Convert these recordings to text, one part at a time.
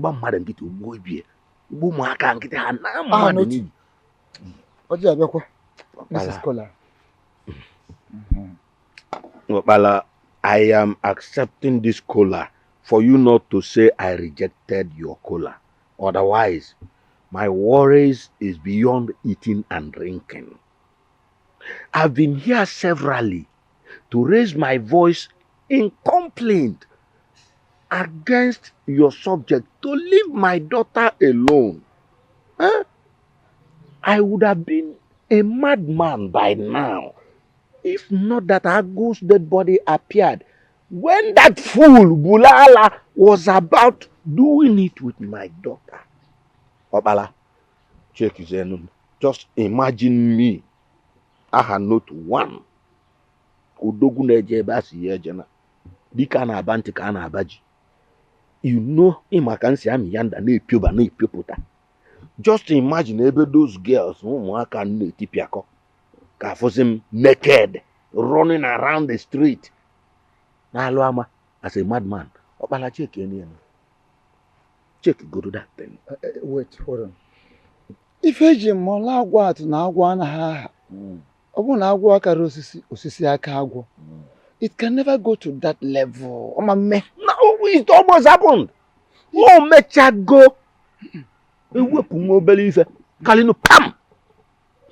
Agba mmadụ nkịtị ugbo ibie. Ugbo ụmụaka nkịtị ha na mmadụ n'iyi. This is Kola. Okpala, I am accepting this cola for you not to say I rejected your cola. Otherwise, my worries is beyond eating and drinking. I've been here severally to raise my voice in complaint against your subject to leave my daughter alone. Huh? I would have been a madman by now if not that Agu's dead body appeared when that fool Bulala was about doing it with my daughter. Obala, check his end. Just imagine me. I had not one. Udogune jebasi yejena. Dika na abanti ka na abaji. You know, imakansi ami yanda ne pioba ne piopota. Just imagine ebe those girls umuaka ne tipiako. Ka him naked, running around the street. Na aluama as a madman. Obala check any. Check go to that thing. Wait, hold on. If eji mola agwa atu na agwa na ha. Obu na agwa akara osisi aka agwo. It can never go to that level. No, it almost happened. Oh, mecha go. Kalino pam.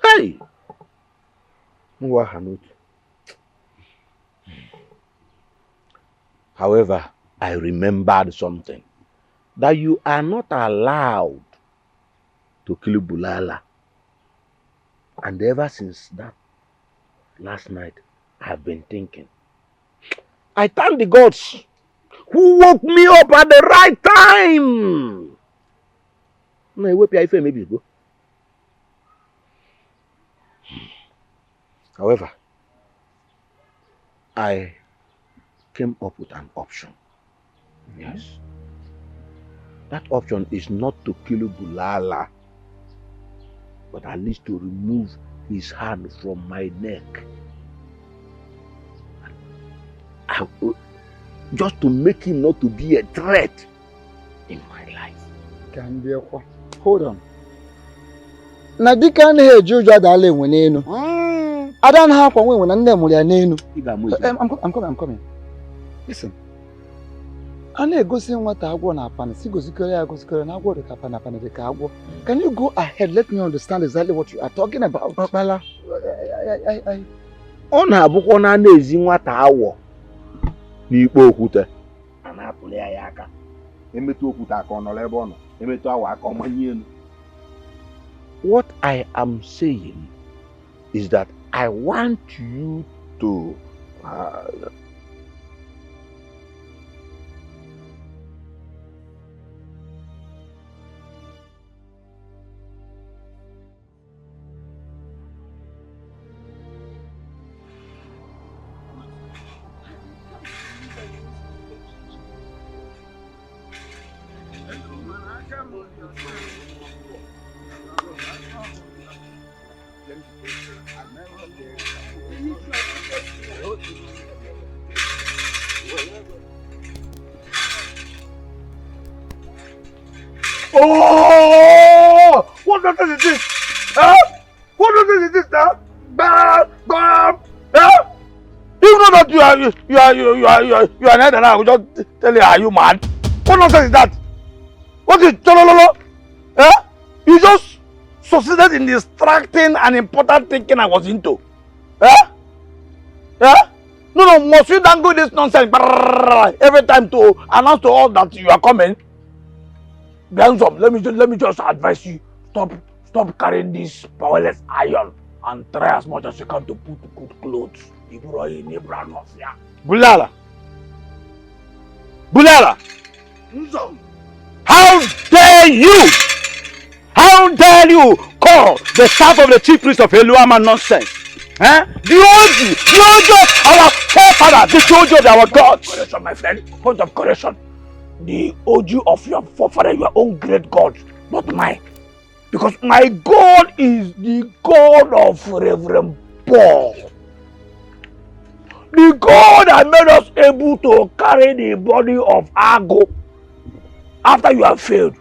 Hey. However, I remembered something. That you are not allowed to kill Bulala. And ever since that last night, I've been thinking. I thank the gods who woke me up at the right time. No, maybe go. However, I came up with an option. Yes. That option is not to kill Bulala, but at least to remove his hand from my neck. Just to make him not to be a threat in my life. Hold on. Na dika na hejuju adala enwe n'enu. Ada na akwa nwe na nne mụrụ ya n'enu. I'm coming. Listen. Ana egosi nwata agwọ na apana, si gosikere ya gosikere na agwọ dị ka apana dị ka agwọ. Can you go ahead? Let me understand exactly what you are talking about. Okpala. Ọ na-abụkwa na na-ezi nwata awọ n'ikpe okwute. A na-apụli ya aka. Emetụ okwute aka ọ nọrọ ebe ọ nọ. Emetụ awọ aka ọ manye elu. What I am saying is that I want you to Oh! What nonsense is this? Huh? What nonsense is this now? Bam! Bam! Huh? You know that you are an elder now. I will just tell you, are you mad? What nonsense is that? What is cholololo? Huh? You just succeeded in distracting an important thinking I was into. Huh? Huh? No, must you dangle this nonsense every time to announce to all that you are coming? Handsome, let me just advise you, stop carrying this powerless iron and try as much as you can to put good clothes. Bulala! Bulala! How dare you! How dare you call the staff of the chief priest of Eluama nonsense? Eh? The OG of our forefather, the OG of our gods. Correction, my friend. Point of correction. The OG of your forefather, your own great God, not mine. Because my God is the God of Reverend Paul. The God that made us able to carry the body of Ago after you have failed.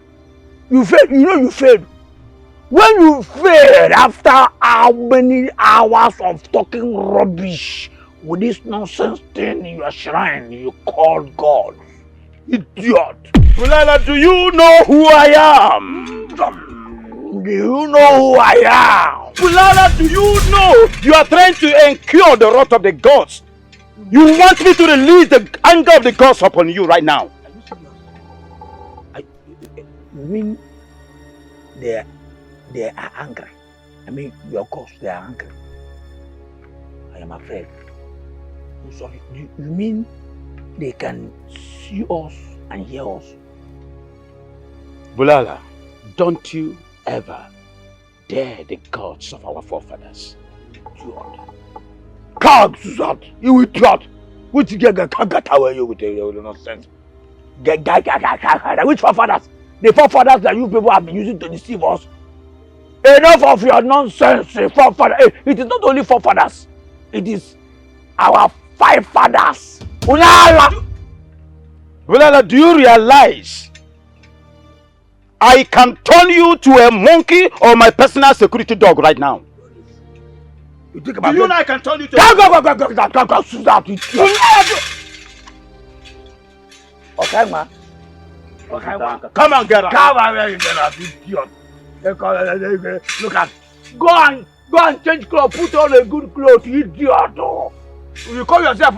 You failed, you know you failed. When you failed after how many hours of talking rubbish with this nonsense thing in your shrine you call God? Idiot! Bulala, do you know who I am? Do you know who I am? Bulala, do you know you are trying to incur the wrath of the gods? You want me to release the anger of the gods upon you right now? You mean they are angry? I mean your gods, they are angry. I am afraid. I'm sorry. You mean they can see us and hear us? Bulala, don't you ever dare the gods of our forefathers. Idiot. Cogs that you idiot. Which can't away you with your nonsense? Which forefathers? The forefathers that you people have been using to deceive us. Enough of your nonsense, forefathers. It is not only forefathers. It is our 5 fathers. Bulala, do you realize I can turn you to a monkey or my personal security dog right now? You think Do about you know I can turn you to Okay, man. Okay, man. Come on, get out. Come on, you idiot. Look at. Go and change clothes. Put on a good clothes, idiot. You call yourself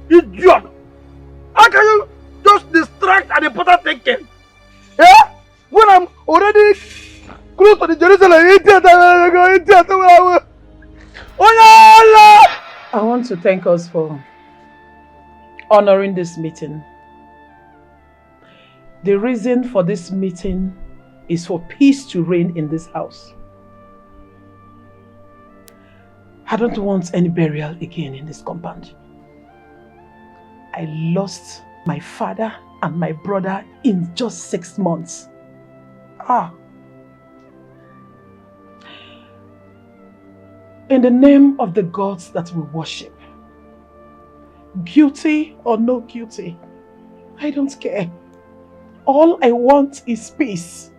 idiot. How can you just distract and important thinking? Yeah? When I'm already close to the Jerusalem, idiot. I want to thank us for honoring this meeting. The reason for this meeting is for peace to reign in this house. I don't want any burial again in this compound. I lost my father and my brother in just 6 months. In the name of the gods that we worship, guilty or no guilty, I don't care. All I want is peace.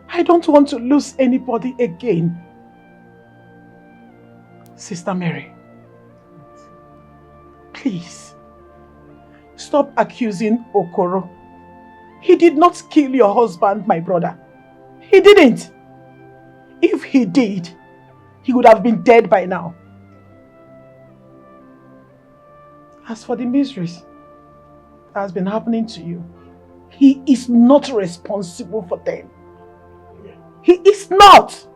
I don't want to lose anybody again. Sister Mary, please, stop accusing Okoro. He did not kill your husband, my brother. He didn't. If he did, he would have been dead by now. As for the miseries that has been happening to you, he is not responsible for them. He is not.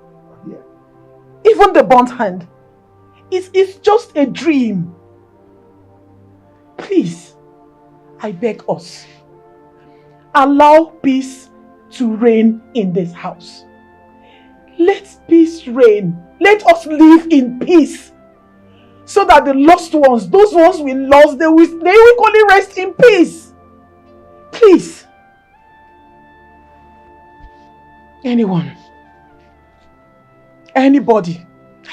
Even the burnt hand. It's just a dream. Please, I beg us, allow peace to reign in this house. Let peace reign. Let us live in peace. So that the lost ones, those ones we lost, they will only rest in peace. Please. Anyone, anybody,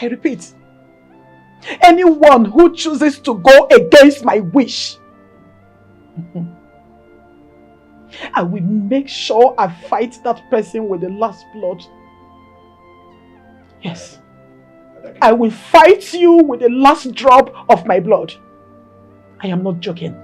I repeat, anyone who chooses to go against my wish, I will make sure I fight that person with the last blood. Yes. I will fight you with the last drop of my blood. I am not joking.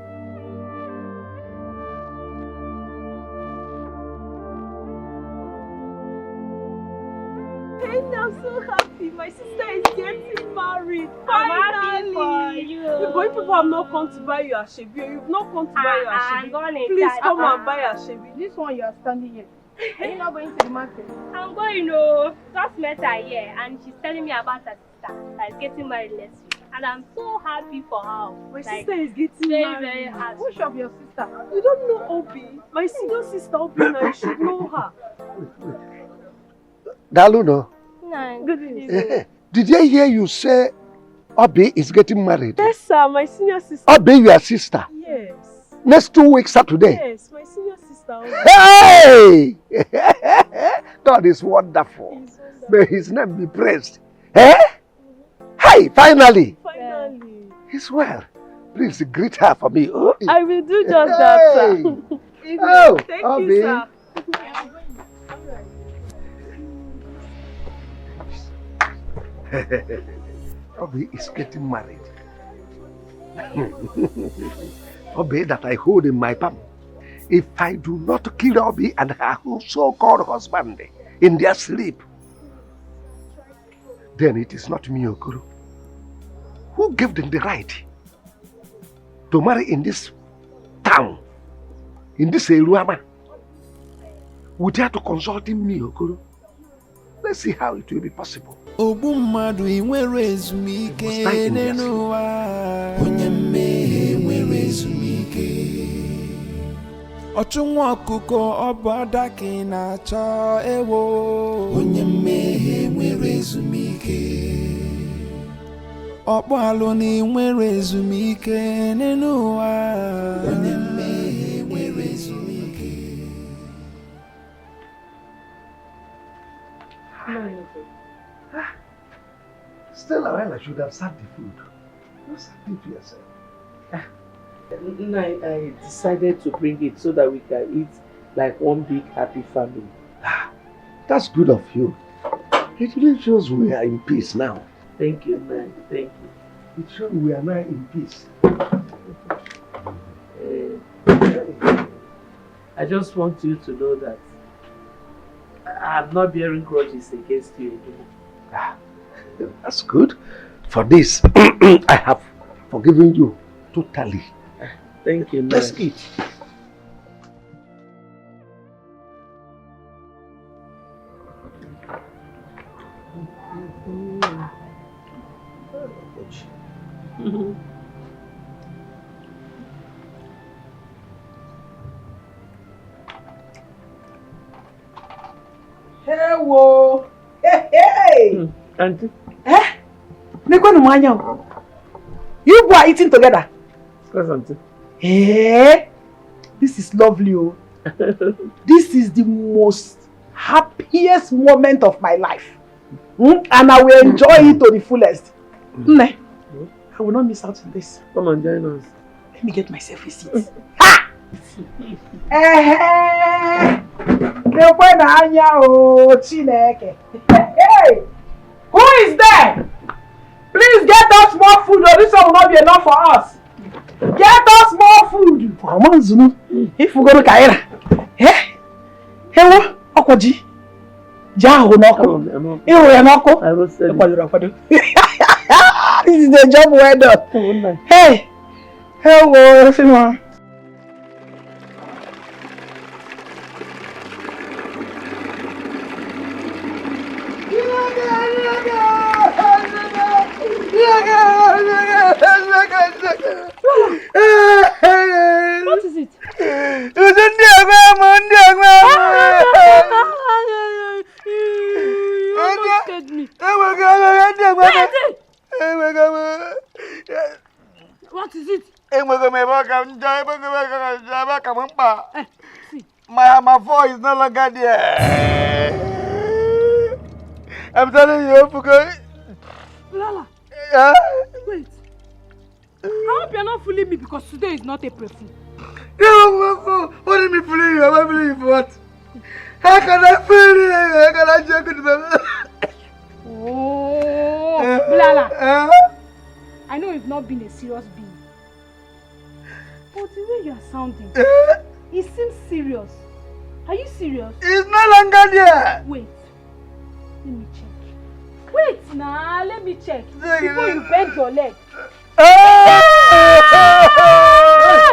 I'm so happy. My sister is getting married. I'm happy for you. The boy people have not come to buy you a shebi. You've not come to buy you a shebi. Please come and buy a shebi. This one you are standing here. Are you not going to the market? I'm going, no. Just met her here and she's telling me about her sister that's getting married next week. And I'm so happy for her. My sister is getting married. Very happy. Which of your sister? You don't know Obi. My senior sister Obi, now you should know her. Daluno. Good evening. Did I hear you say Obi is getting married? Yes, sir. My senior sister. Obi, your sister? Yes. Next 2 weeks Saturday? Yes, my senior sister. Hey! God is wonderful. May his name be praised. Eh? Hey, finally. Finally. He's well. Please greet her for me. Oh, I will do just that, sir. Oh, Thank Obi. you, sir. Obi is getting married. Obi that I hold in my palm. If I do not kill Obi and her so-called husband in their sleep, then it is not me, Okoro. Who gave them the right to marry in this town, in this Eruama, without consulting me, Okoro? Let's see how it will be possible. Obummadu inwere ezumike n'ụwa onye mmehie nwere ezumike ọchụ nwa ọkụkọ ọ bụ adaka na-achọ ewo onye mmehie nwere ezumike ọkpọ alụ na inwere ezumike n'ụwa onye mmehie nwere ezumike. Still, I should have served the food. You served it to yourself. I decided to bring it so that we can eat like one big happy family. That's good of you. It really shows we are in peace now. Thank you, man. Thank you. It shows we are now in peace. I just want you to know that I'm not bearing grudges against you anymore. That's good. For this, I have forgiven you totally. Thank you, man. Let's eat. Hello. Hey. Auntie. You both are eating together. Yes, Auntie. Hey. This is lovely. Oh. This is the most happiest moment of my life. And I will enjoy it to the fullest. I will not miss out on this. Come on, join us. Let me get myself a seat. Ha! Hey! Who is there? Please get us more food or this one will not be enough for us. Get us more food. If we go to Kaira. Hey, what? Okoji. Ja Honoko. I will say this is the job well done. Hey, hello, everyone. What is it? You almost scared me. What is it? My voice is no longer there. I'm telling you, Lala. Wait. I hope you're not fooling me because today is not April Fool. What do you mean fooling you? Am I fooling you for what? How can I fool you? How can I joke with them? Oh, Lala. I know you've not been a serious being. But the way you are sounding, it seems serious. Are you serious? It's no longer there. Wait. Let me check. Wait, let me check. Before you bend your leg.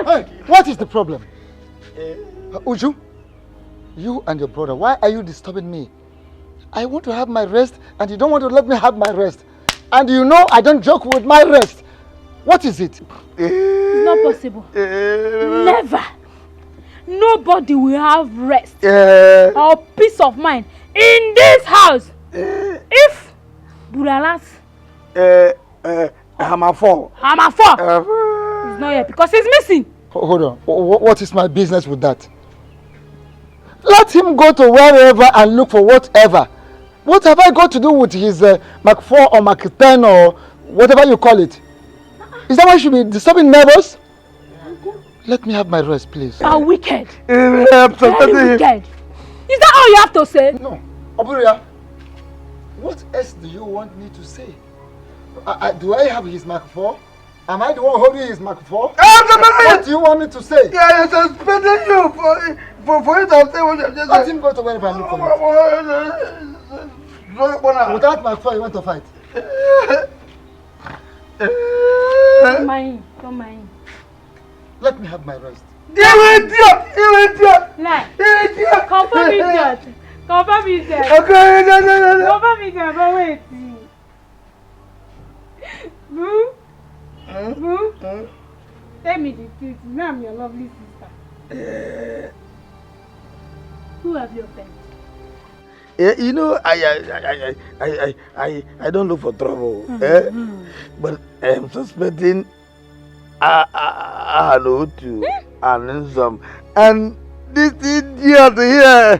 Hey, what is the problem? Uju, you and your brother, why are you disturbing me? I want to have my rest and you don't want to let me have my rest. And you know I don't joke with my rest. What is it? It's not possible. Never. Nobody will have rest or peace of mind in this house. If Bulalas Hamafo is not here because he's missing. Hold on. What is my business with that? Let him go to wherever and look for whatever. What have I got to do with his Mark 4 or Mark 10 or whatever you call it? Is that why you should be disturbing neighbors? Let me have my rest, please. You are wicked. Very wicked. Is that all you have to say? No. Oburia, what else do you want me to say? Do I have his microphone? Am I the one holding his microphone? What do you want me to say? Yeah, I'm suspending you for you to say what you just Let him go to wherever I look for you. Without my phone, you want to fight? Don't mind. Don't mind. Let me have my rest. You idiot! Lie. Idiot! Confirm idiot. Confirm idiot. Okay, no. Confirm idiot, but wait. Boo? Boo? Tell me the truth. Me, I'm your lovely sister. Who have you offended? Yeah, you know, I don't look for trouble, but I am suspecting I know too, and some, and this idiot here,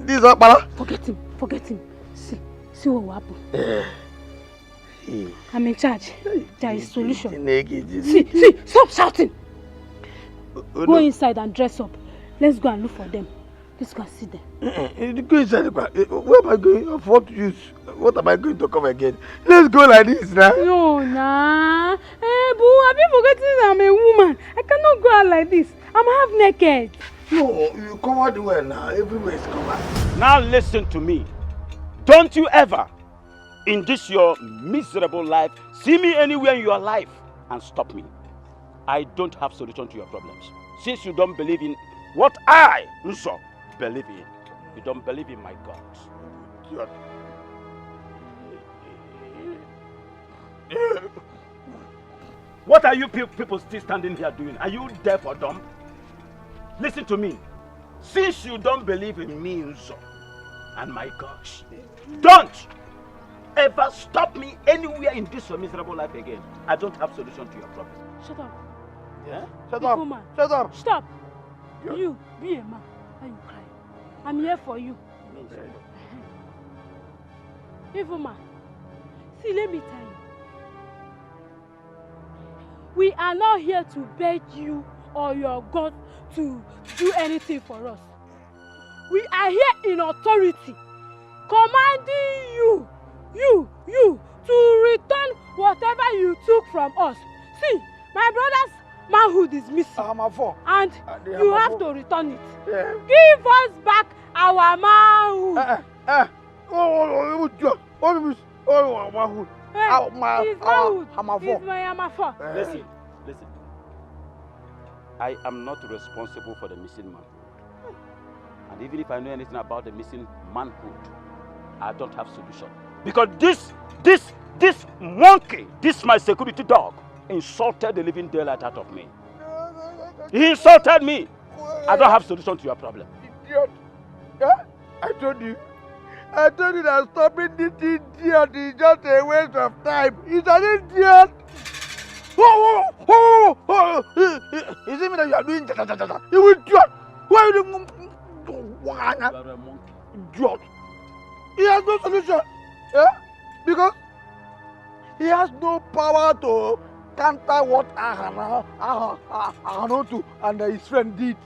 this Apala. Forget him. See what will happen. I'm in charge. There is solution. See, stop shouting. Go inside and dress up. Let's go and look for them. Let's go and see them. Go inside. Where am I going? What am I going to come again? Let's go like this now. No, nah. Boo, have you forgotten I'm a woman? I cannot go out like this. I'm half naked. No, you covered well now. Everywhere is covered. Now listen to me. Don't you ever, in this your miserable life, see me anywhere in your life and stop me. I don't have solution to your problems. Since you don't believe in what I, Nso, believe in, you don't believe in my God. What are you people still standing here doing? Are you deaf or dumb? Listen to me. Since you don't believe in me, Nso, and my God, don't ever stop me anywhere in this miserable life again. I don't have solution to your problem. Shut up. Yeah? Shut up. Woman. Shut up. Stop. You, be a man. Why you crying? I'm here for you. Evil man. See, let me tell you. We are not here to beg you or your God to do anything for us. We are here in authority, commanding you to return whatever you took from us. See, my brother's manhood is missing. And you have to return it. Yeah. Give us back our manhood. Manhood. His manhood is my amafo. Listen. I am not responsible for the missing manhood. And even if I know anything about the missing manhood, I don't have solution. Because this monkey, this my security dog, insulted the living daylight out of me. He insulted me. I don't have solution to your problem. Idiot. Yeah? I told you that stopping this idiot is just a waste of time. He's an idiot. Is it me that you are doing that? You idiot. Why are you doing idiot? He has no solution. Yeah? Because he has no power to counter what Ahanotu and his friend did.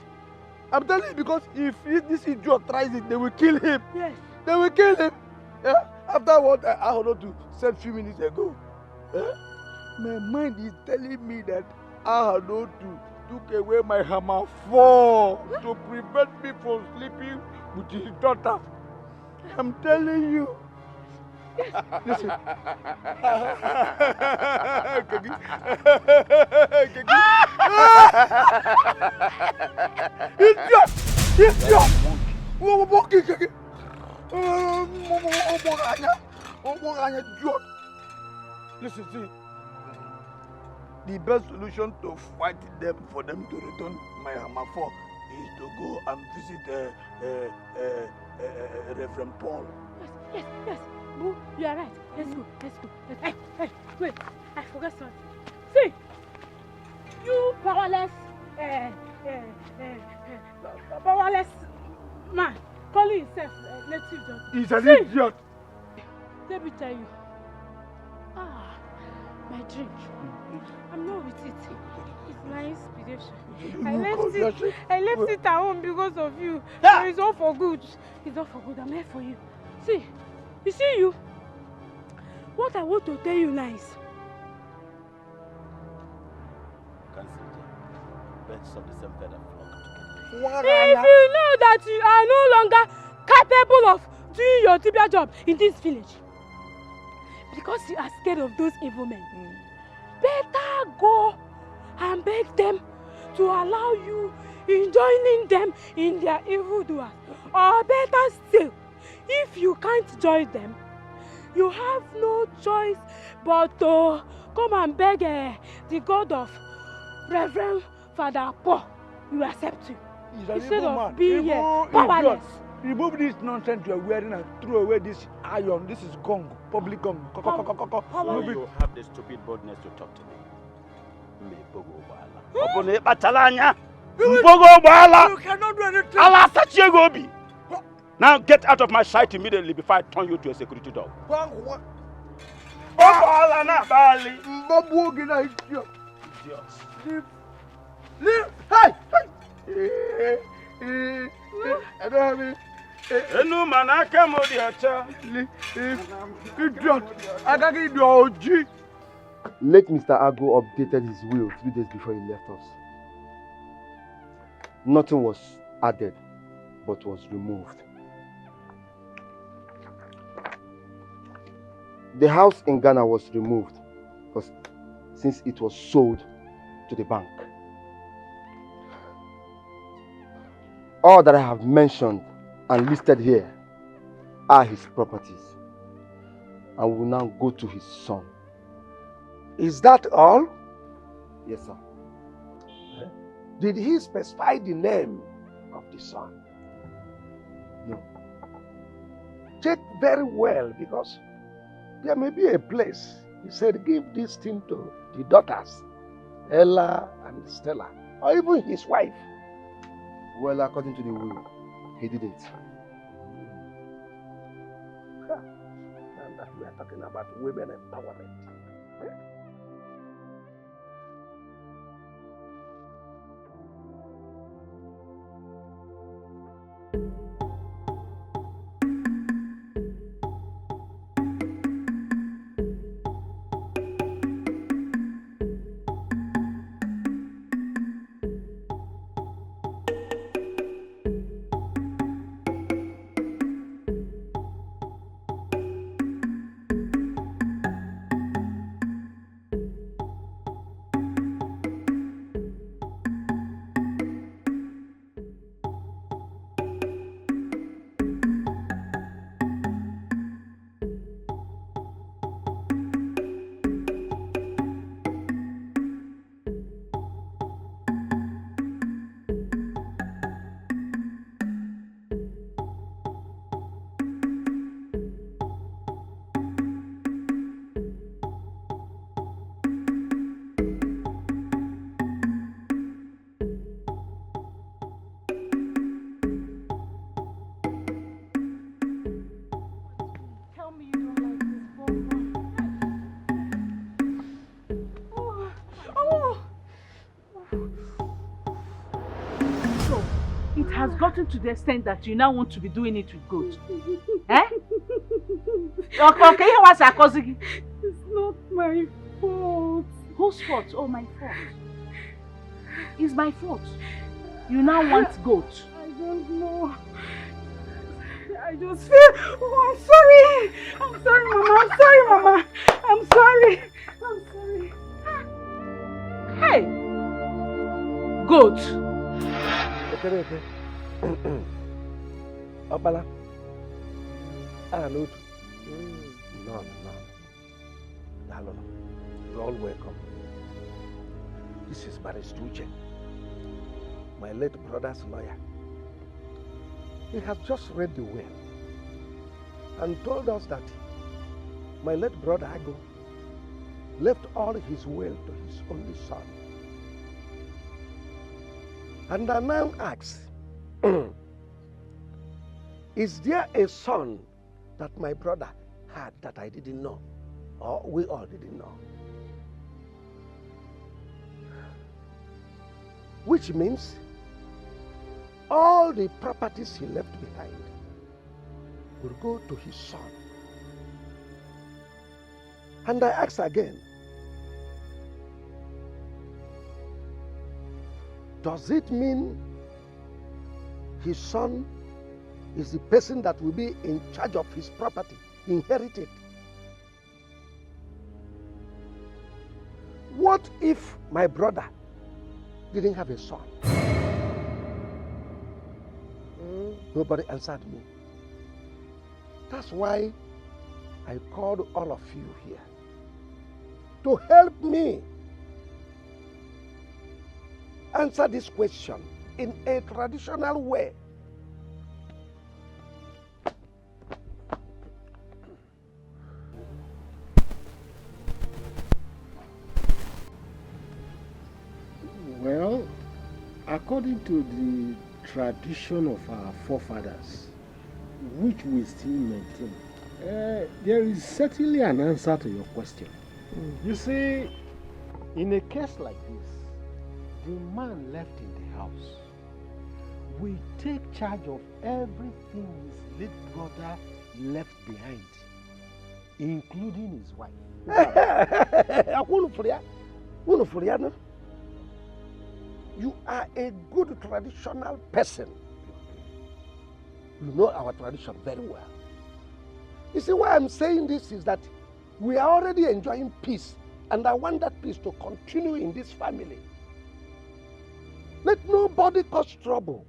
I'm telling you, because if this idiot tries it, they will kill him. Yes. They will kill him. Yeah? After what Ahanotu said a few minutes ago. Yeah? My mind is telling me that Ahanotu took away my hammer to prevent me from sleeping with his daughter. I'm telling you. Listen. Idiot! Listen, see. The best solution to fight them, for them to return my hammer is to go and visit Reverend Paul. Yes. Boo, you are right. Let's go. Hey, wait. I forgot something. See, you powerless man, calling himself native doctor. He's an idiot. Let me tell you. My drink. I'm not with it. It's my inspiration. I left it at home because of you. So it's all for good. It's all for good. I'm here for you. See, you see you. What I want to tell you now is, Birds of the same feather flock if together. you know that you are no longer capable of doing your tibia job in this village, because you are scared of those evil men, better go and beg them to allow you in joining them in their evil doers. Or better still, if you can't join them, you have no choice but to come and beg the God of Reverend Father Paul. You will accept you. Instead of being here powerless. Remove this nonsense you are wearing and throw away this iron. This is gong, public gong. So you have the stupid boldness to talk to me. You cannot do anything. Now get out of my sight immediately before I turn you to a security dog. Leave. Hey! Late Mr. Ago updated his will 3 days before he left us. Nothing was added, but was removed. The house in Ghana was removed since it was sold to the bank. All that I have mentioned and listed here are his properties and will now go to his son. Is that all? Yes, sir. Did he specify the name of the son? No. Check very well, because there may be a place. He said, give this thing to the daughters, Ella and Stella, or even his wife. Well, according to the will, he didn't. And that we are talking about women empowerment. Has gotten to the extent that you now want to be doing it with goat. Eh? Okay, what's your cousin? It's not my fault. Whose fault? Oh, my fault. It's my fault. You now want goat. I don't know. I just feel... Oh, I'm sorry. I'm sorry, Mama. I'm sorry, Mama. I'm sorry. Hey! Goat. Okay. Obala. No. You're all welcome. This is Barrister Uche, my late brother's lawyer. He has just read the will and told us that my late brother Ago left all his will to his only son. And I now ask, is there a son that my brother had that I didn't know, or we all didn't know? which means all the properties he left behind will go to his son. And I ask again, does it mean his son is the person that will be in charge of his property, inherited? What if my brother didn't have a son? Nobody answered me. That's why I called all of you here to help me answer this question in a traditional way. Well, according to the tradition of our forefathers, which we still maintain, there is certainly an answer to your question. You see, in a case like this, the man left in the house will take charge of everything his late brother left behind, including his wife. You are a good traditional person. You know our tradition very well. You see, why I'm saying this is that we are already enjoying peace, and I want that peace to continue in this family. Let nobody cause trouble.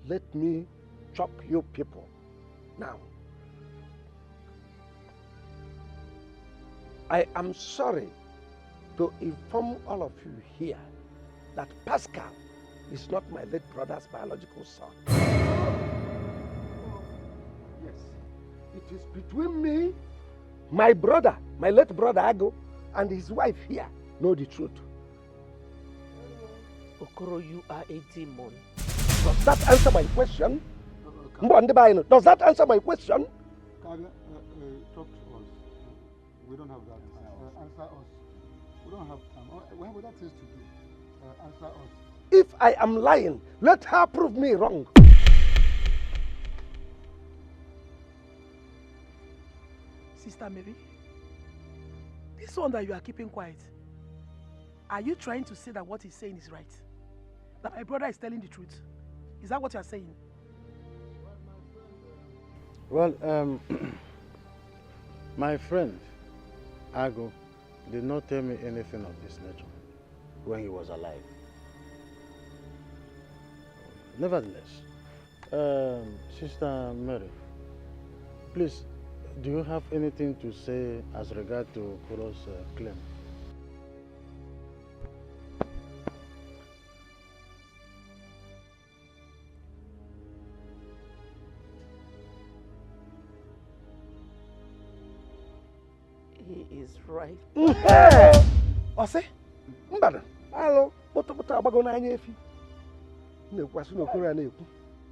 Let me chop you people now. I am sorry to inform all of you here that Pascal is not my late brother's biological son. Yes, it is between me, my brother, my late brother Ago, and his wife here know the truth. Okoro, you are a demon. Does that answer my question? Does that answer my question? Talk to us. We don't have that. Answer us. We don't have time. We have other things to do. Answer us. If I am lying, let her prove me wrong. Sister Mary, this one that you are keeping quiet, are you trying to say that what he's saying is right? That my brother is telling the truth? Is that what you are saying? Well, my friend Ago did not tell me anything of this nature when he was alive. Nevertheless, Sister Mary, please, do you have anything to say as regard to Okoro's claim? He is right. Ose? Mbada. Hello.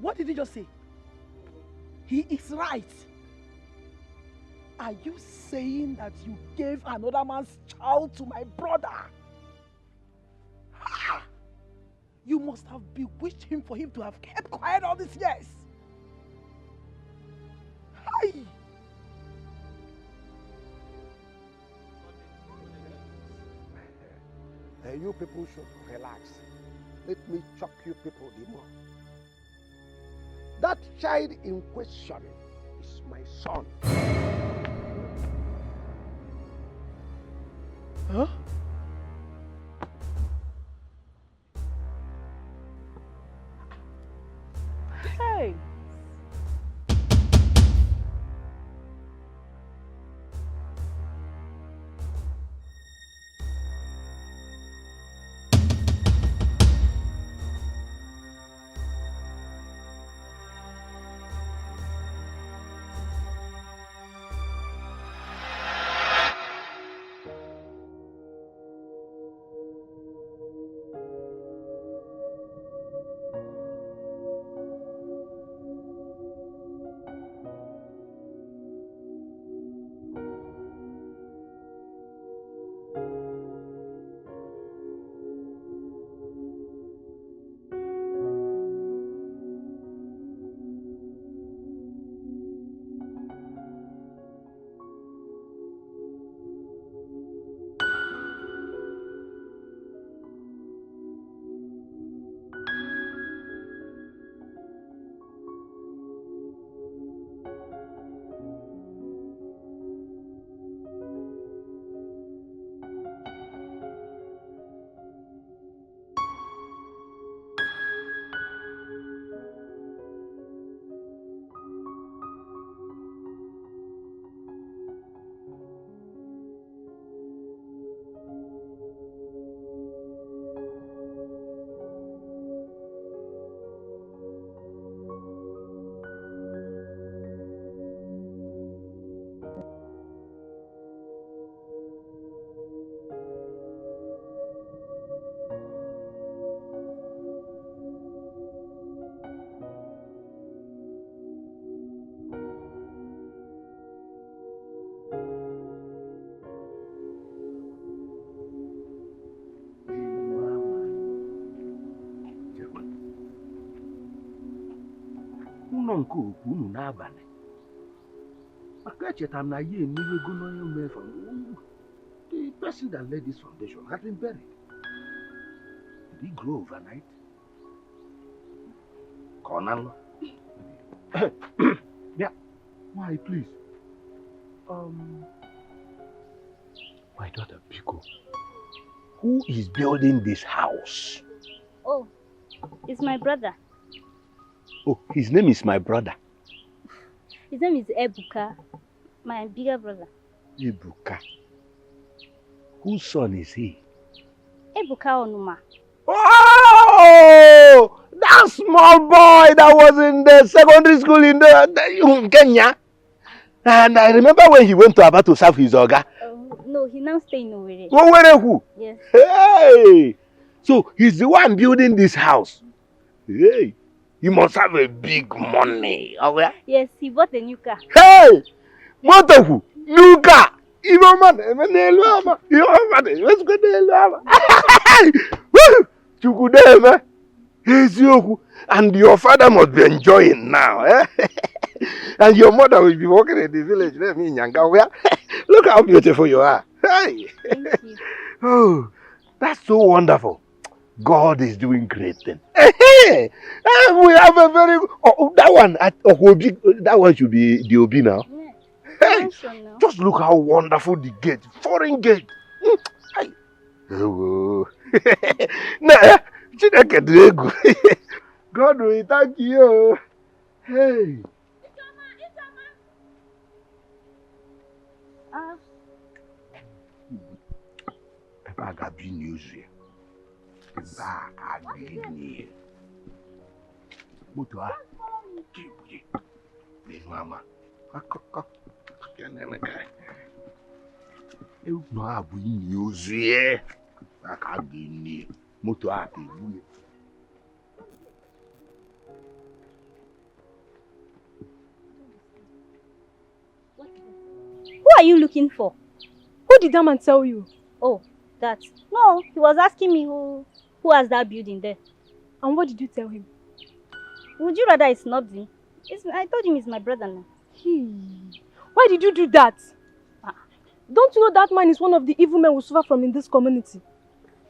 What did he just say? He is right. Are you saying that you gave another man's child to my brother? Ha! You must have bewitched him for him to have kept quiet all these years. Hi! You people should relax. Let me chop you people the more. That child in question is my son. Huh? Hey! nke okwu unu n'abalị. Maka echeta m na ya emewego n'onye mmefu. The person that laid this foundation has been buried. Did he grow overnight? Cornalo. Yeah. Why, please? My daughter Biko. Who is building this house? Oh, it's my brother. Oh, his name is my brother. His name is Ebuka, my bigger brother. Ebuka. Whose son is he? Ebuka Onuma. Oh! That small boy that was in the secondary school in Kenya. And I remember when he went to Aba to serve his Oga. No, he now stay in Owerri. Owerri who? Yes. Hey! So he's the one building this house. Hey! He must have a big money. Okay? Yes, he bought a new car. Hey! Motor who? New car! Even man, let's go to and your father must be enjoying now, eh? And your mother will be walking in the village. Look how beautiful you are. Hey. Thank you. Oh, that's so wonderful. God is doing great things. We have a very that one should be the Obi now. Yeah. Hey, just look how wonderful the gate, foreign gate. Hey. Oh. Nah, God will thank you. Hey. I got big news here. I got big news. Mutua. Mama. Eu não abro news here. I got big news. Mutua. Who are you looking for? Who did that man tell you? Oh, that. No, he was asking me who has that building there. And what did you tell him? Would you rather I snubbed him? I told him he's my brother now. Why did you do that? Don't you know that man is one of the evil men we suffer from in this community?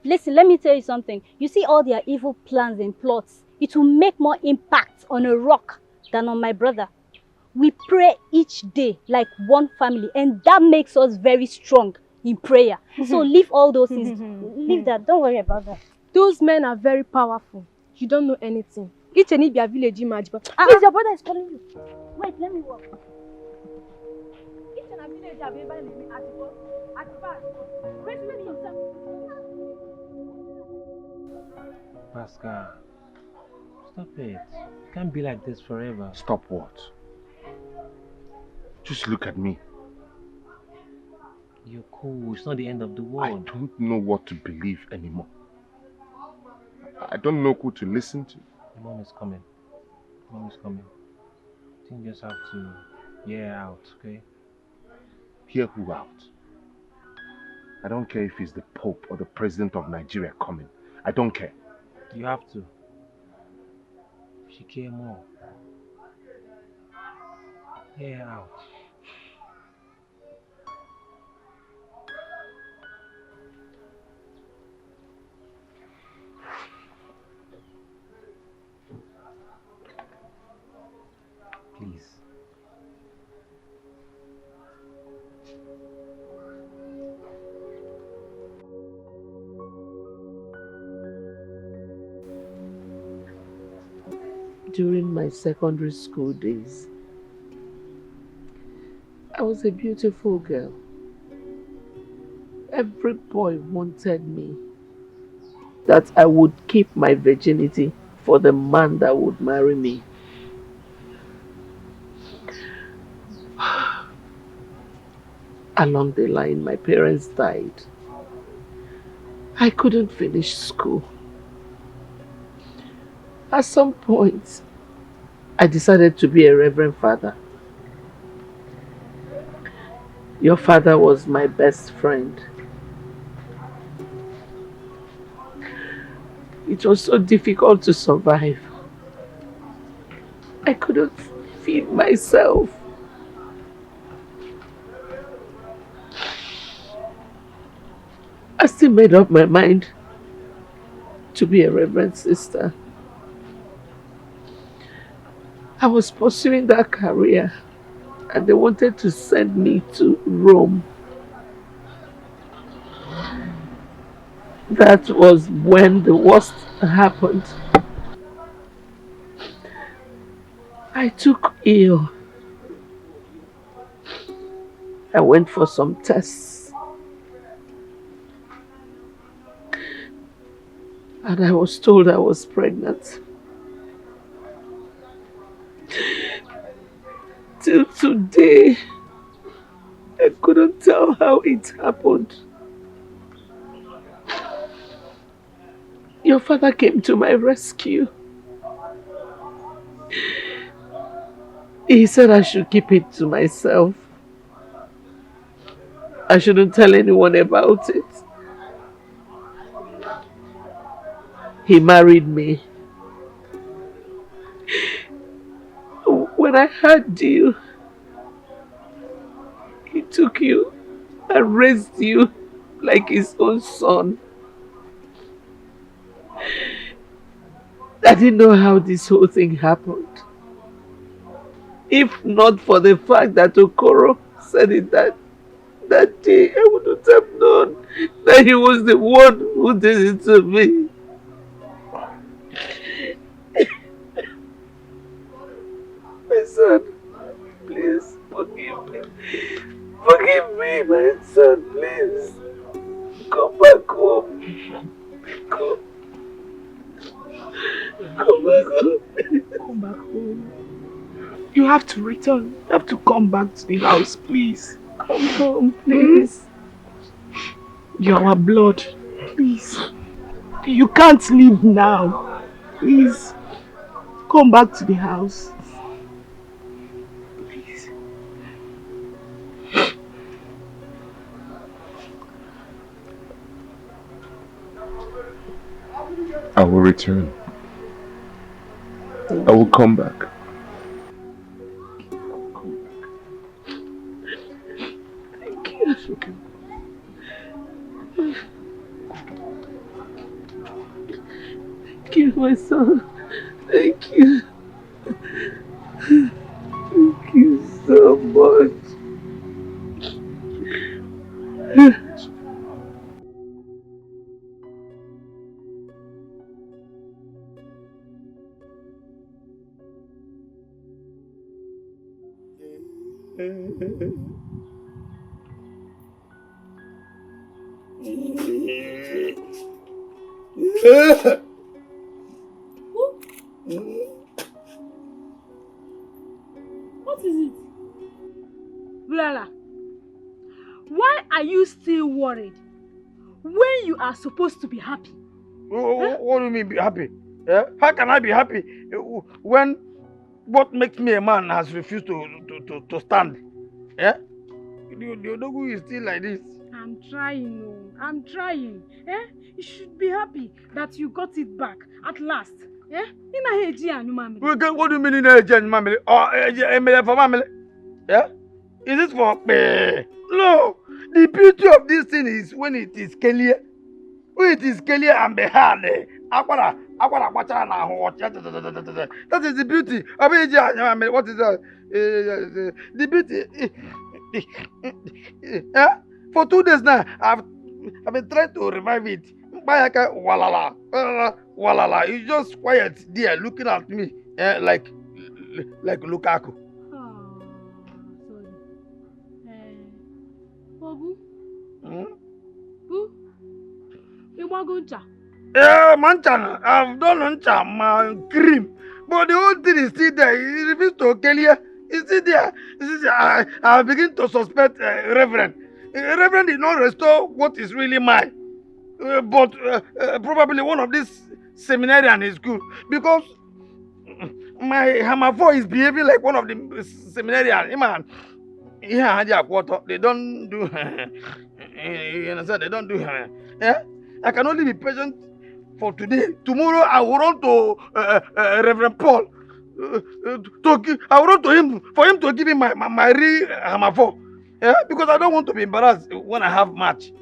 Listen, let me tell you something. You see all their evil plans and plots. It will make more impact on a rock than on my brother. We pray each day like one family, and that makes us very strong in prayer. So leave all those things. Leave that. Don't worry about that. Those men are very powerful. You don't know anything. Each and every village image. Please, your brother is calling you. Wait, let me walk. Each and every village are very Pascal, stop it. It can't be like this forever. Stop what? Just look at me. You're cool. It's not the end of the world. I don't know what to believe anymore. I don't know who to listen to. Mom is coming. Mom is coming. I think you just have to hear her out, okay? Hear who out? I don't care if it's the Pope or the President of Nigeria coming. I don't care. You have to. She care more. Hear her out. Please. During my secondary school days, I was a beautiful girl. Every boy wanted me, that I would keep my virginity for the man that would marry me. Along the line, my parents died. I couldn't finish school. At some point, I decided to be a reverend father. Your father was my best friend. It was so difficult to survive. I couldn't feed myself. I still made up my mind to be a reverend sister. I was pursuing that career and they wanted to send me to Rome. That was when the worst happened. I took ill. I went for some tests. And I was told I was pregnant. Till today, I couldn't tell how it happened. Your father came to my rescue. He said I should keep it to myself. I shouldn't tell anyone about it. He married me. When I had you, he took you and raised you like his own son. I didn't know how this whole thing happened. If not for the fact that Okoro said it that day, I wouldn't have known that he was the one who did it to me. My son, please forgive me. Forgive me, my son, please. Come back home. Come back home. Come back home. You have to return. You have to come back to the house, please. Come home, please. You're our blood. Please. You can't leave now. Please. Come back to the house. Please. I will return. I will come back. Thank you. Thank you, my son. Thank you. Thank you so much. What is it? Blala, why are you still worried when you are supposed to be happy? What do you mean be happy? How can I be happy when what makes me a man has refused to stand? The Odogu is still like this. I'm trying, oh. I'm trying. You should be happy that you got it back at last. What do you mean in a family? For family? Is it for me? No. The beauty of this thing is when it is clear. When it is clear and behind. That is the beauty. What is that? The beauty. For 2 days now, I've been trying to revive it. Walala. It's just quiet there looking at me like Lukaku. Oh, sorry. Bobu? Boo? You want to go? Manchan, I've done my cream, but the whole thing is still there. He refused to kill you. It's still there. I begin to suspect Reverend. Reverend did not restore what is really mine, but probably one of these seminarians is good because my Hamafo is behaving like one of the seminarians. Man, yeah, they don't do. You understand? They don't do. I can only be patient for today. Tomorrow I will run to Reverend Paul I wrote to him for him to give me my real hamafo. Yeah, because I don't want to be embarrassed when I have match.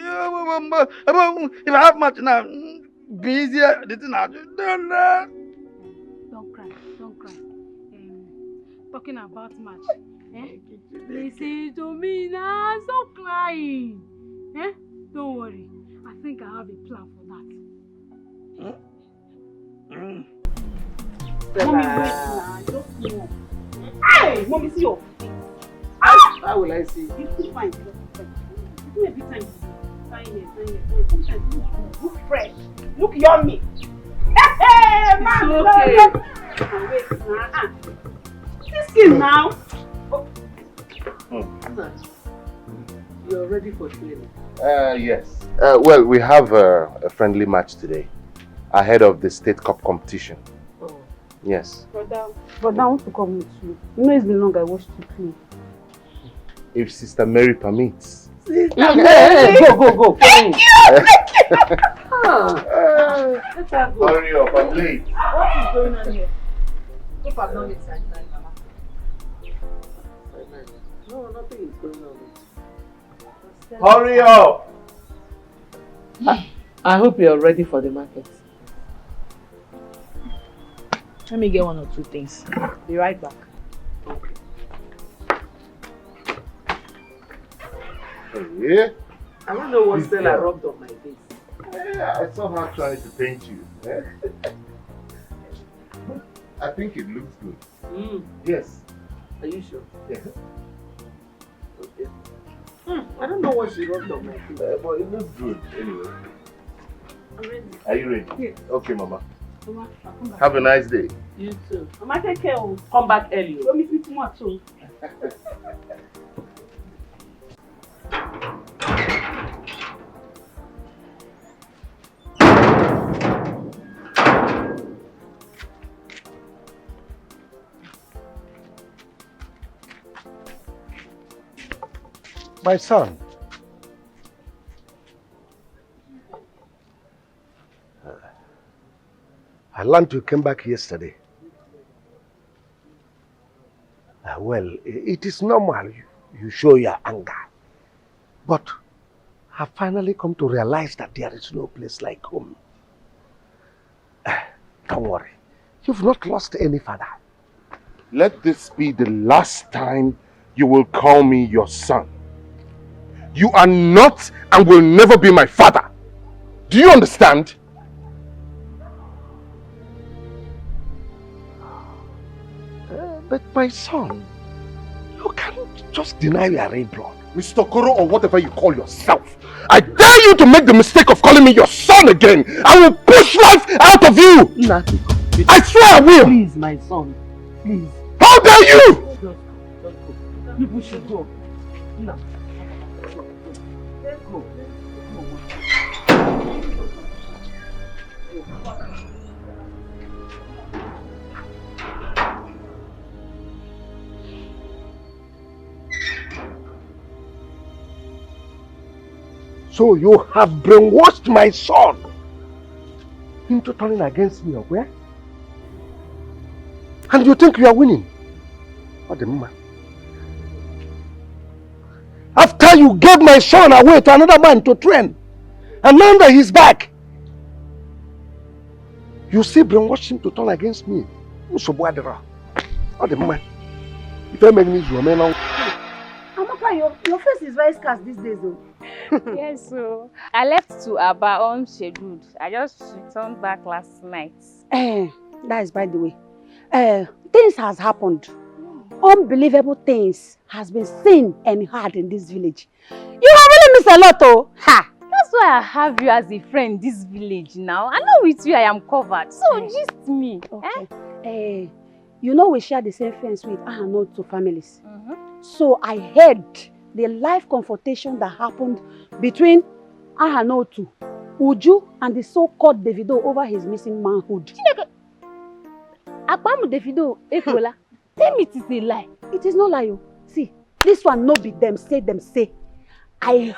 If I have match now, be easier. The thing Don't cry, don't cry. Talking about match. Listen to me now, stop crying. Don't worry. I think I have a plan for that. Mommy, wait now. Just move. Hey, mommy, see your face. How will I see? You feel fine. Give me a bit time. Sign here. Sometimes look fresh. Look yummy. Hey, man. Okay. Wait now. This skin now. You're ready for training? Yes. Well, we have a friendly match today, ahead of the State Cup competition. Oh. Yes. Brother, I want to come with you. You know it's been long I watched you play. If Sister Mary permits. Sister Mary! Go. Thank you! Let her go. Hurry up, I'm late. What is going on here? Hope I'm not inside tonight, Mama. No, nothing is going on. Hurry up! I hope you're ready for the market. Let me get 1 or 2 things. Be right back. Yeah? I don't know what Stella rubbed on my face. Yeah, I saw her trying to paint you. I think it looks good. Yes. Are you sure? Yeah. Okay. I don't know what she rubbed on my face. But it looks good anyway. I'm ready. Are you ready? Yes. Okay, Mama. Mama, I'll come back. Have a nice day. You too. Mama, take care. Come back early. Don't miss me too much. My son, I learned you came back yesterday. Well, it is normal you show your anger. But I finally come to realize that there is no place like home. Don't worry. You've not lost any father. Let this be the last time you will call me your son. You are not and will never be my father. Do you understand? But my son, you can't just deny you are a blood. Mr. Koro or whatever you call yourself. I dare you to make the mistake of calling me your son again. I will push life out of you. I swear I will. Please, my son. Please. How dare you? Just go. People should go. No. Let's go. So you have brainwashed my son into turning against me, okay? And you think you are winning? What the man? After you gave my son away to another man to train, and now that he's back, you still brainwash him to turn against me. What the man? If I make me your man now. Amaka, your face is very scarce these days, though. Yes, so I left to Aba unscheduled. I just returned back last night. That is by the way. Things has happened. Unbelievable things has been seen and heard in this village. You have really missed a lot, oh. Ha! That's why I have you as a friend in this village now. I know with you I am covered. So just me. Okay. You know we share the same fence with Ahanotu families. So I heard the live confrontation that happened between Ahanotu, Uju, and the so-called Davido over his missing manhood. Akpamu Davido, Ekola. Tell me it is a lie. It is not lie. Oh. See, this one no be them say. I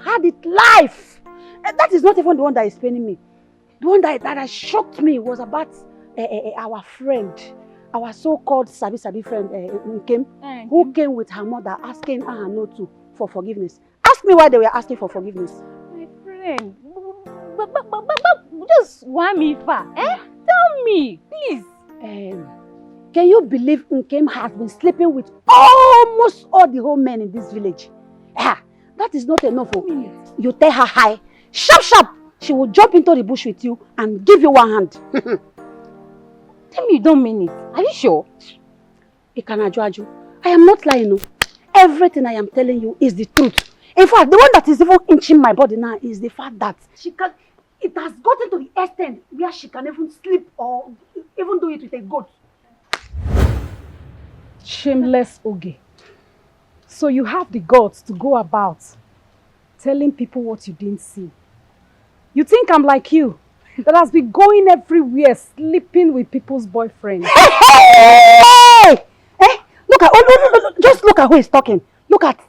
heard it live. That is not even the one that is paining me. The one that shocked me was about our friend, our so-called Sabi friend, Nkem, who came with her mother asking Ahanotu for forgiveness. Ask me why they were asking for forgiveness. My friend, just want me far. Tell me, please. Can you believe Nkem has been sleeping with almost all the whole men in this village? That is not enough. You tell her hi. Sharp. She will jump into the bush with you and give you one hand. Tell me you don't mean it. Are you sure? Ikanajuaju, I am not lying. No. Everything I am telling you is the truth. In fact, the one that is even inching my body now is the fact that it has gotten to the extent where she can even sleep or even do it with a goat. Shameless Oge. So you have the guts to go about telling people what you didn't see. You think I'm like you, that has been going everywhere, sleeping with people's boyfriends. Hey! Just look at who is talking. Look at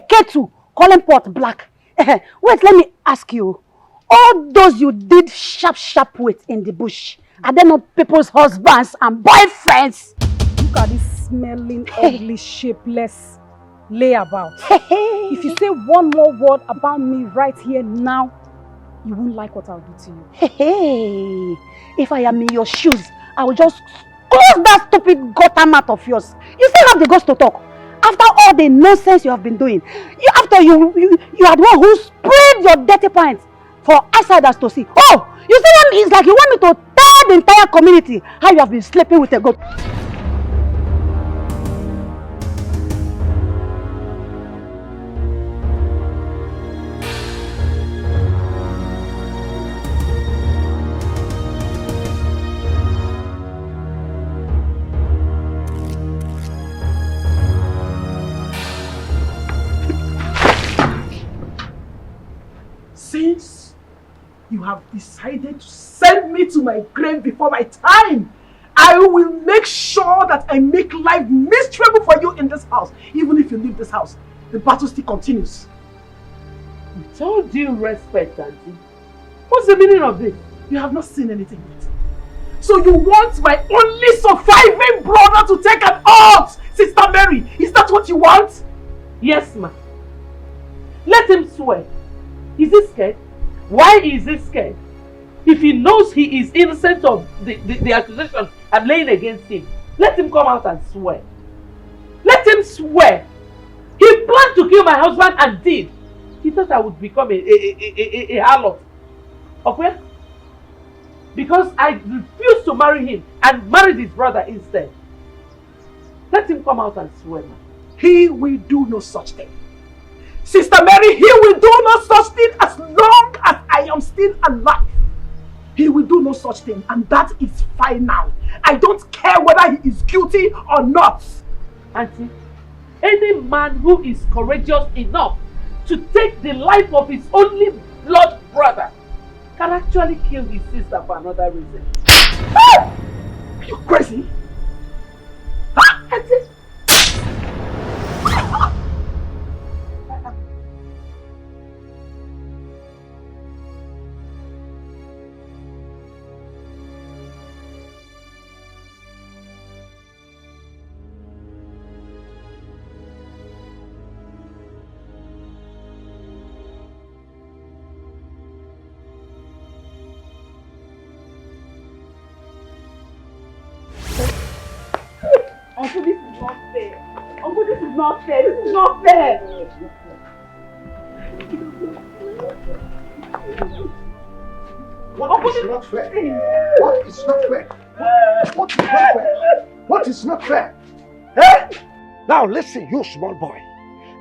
Ketu, calling pot black. Wait, let me ask you. All those you did sharp with in the bush, are they not people's husbands and boyfriends? Look at this smelling, ugly, shapeless layabout. If you say one more word about me right here now, you won't like what I'll do to you. If I am in your shoes, I will just close that stupid gutter mouth of yours. You still have the guts to talk. After all the nonsense you have been doing, you are the one who sprayed your dirty pants for outsiders to see. Oh, you see, it's like you want me to tell the entire community how you have been sleeping with a goat. Since you have decided to send me to my grave before my time, I will make sure that I make life miserable for you in this house. Even if you leave this house, the battle still continues. With all due respect, Auntie, what's the meaning of this? You have not seen anything yet. So you want my only surviving brother to take an oath, Sister Mary? Is that what you want? Yes, ma. Let him swear. Is he scared? Why is he scared? If he knows he is innocent of the accusation I'm laying against him, let him come out and swear. Let him swear. He planned to kill my husband and did. He thought I would become a harlot. Okay? Because I refused to marry him and married his brother instead. Let him come out and swear now. He will do no such thing. Sister Mary, he will do no such thing as long as I am still alive. He will do no such thing, and that is fine now. I don't care whether he is guilty or not. Auntie, any man who is courageous enough to take the life of his only blood brother can actually kill his sister for another reason. Are you crazy? Huh? Auntie? Uncle, this is not fair. Uncle, this is not fair. This is not fair. What is not fair? What is not fair? What is not fair? What is not fair? Eh? Now listen, you small boy.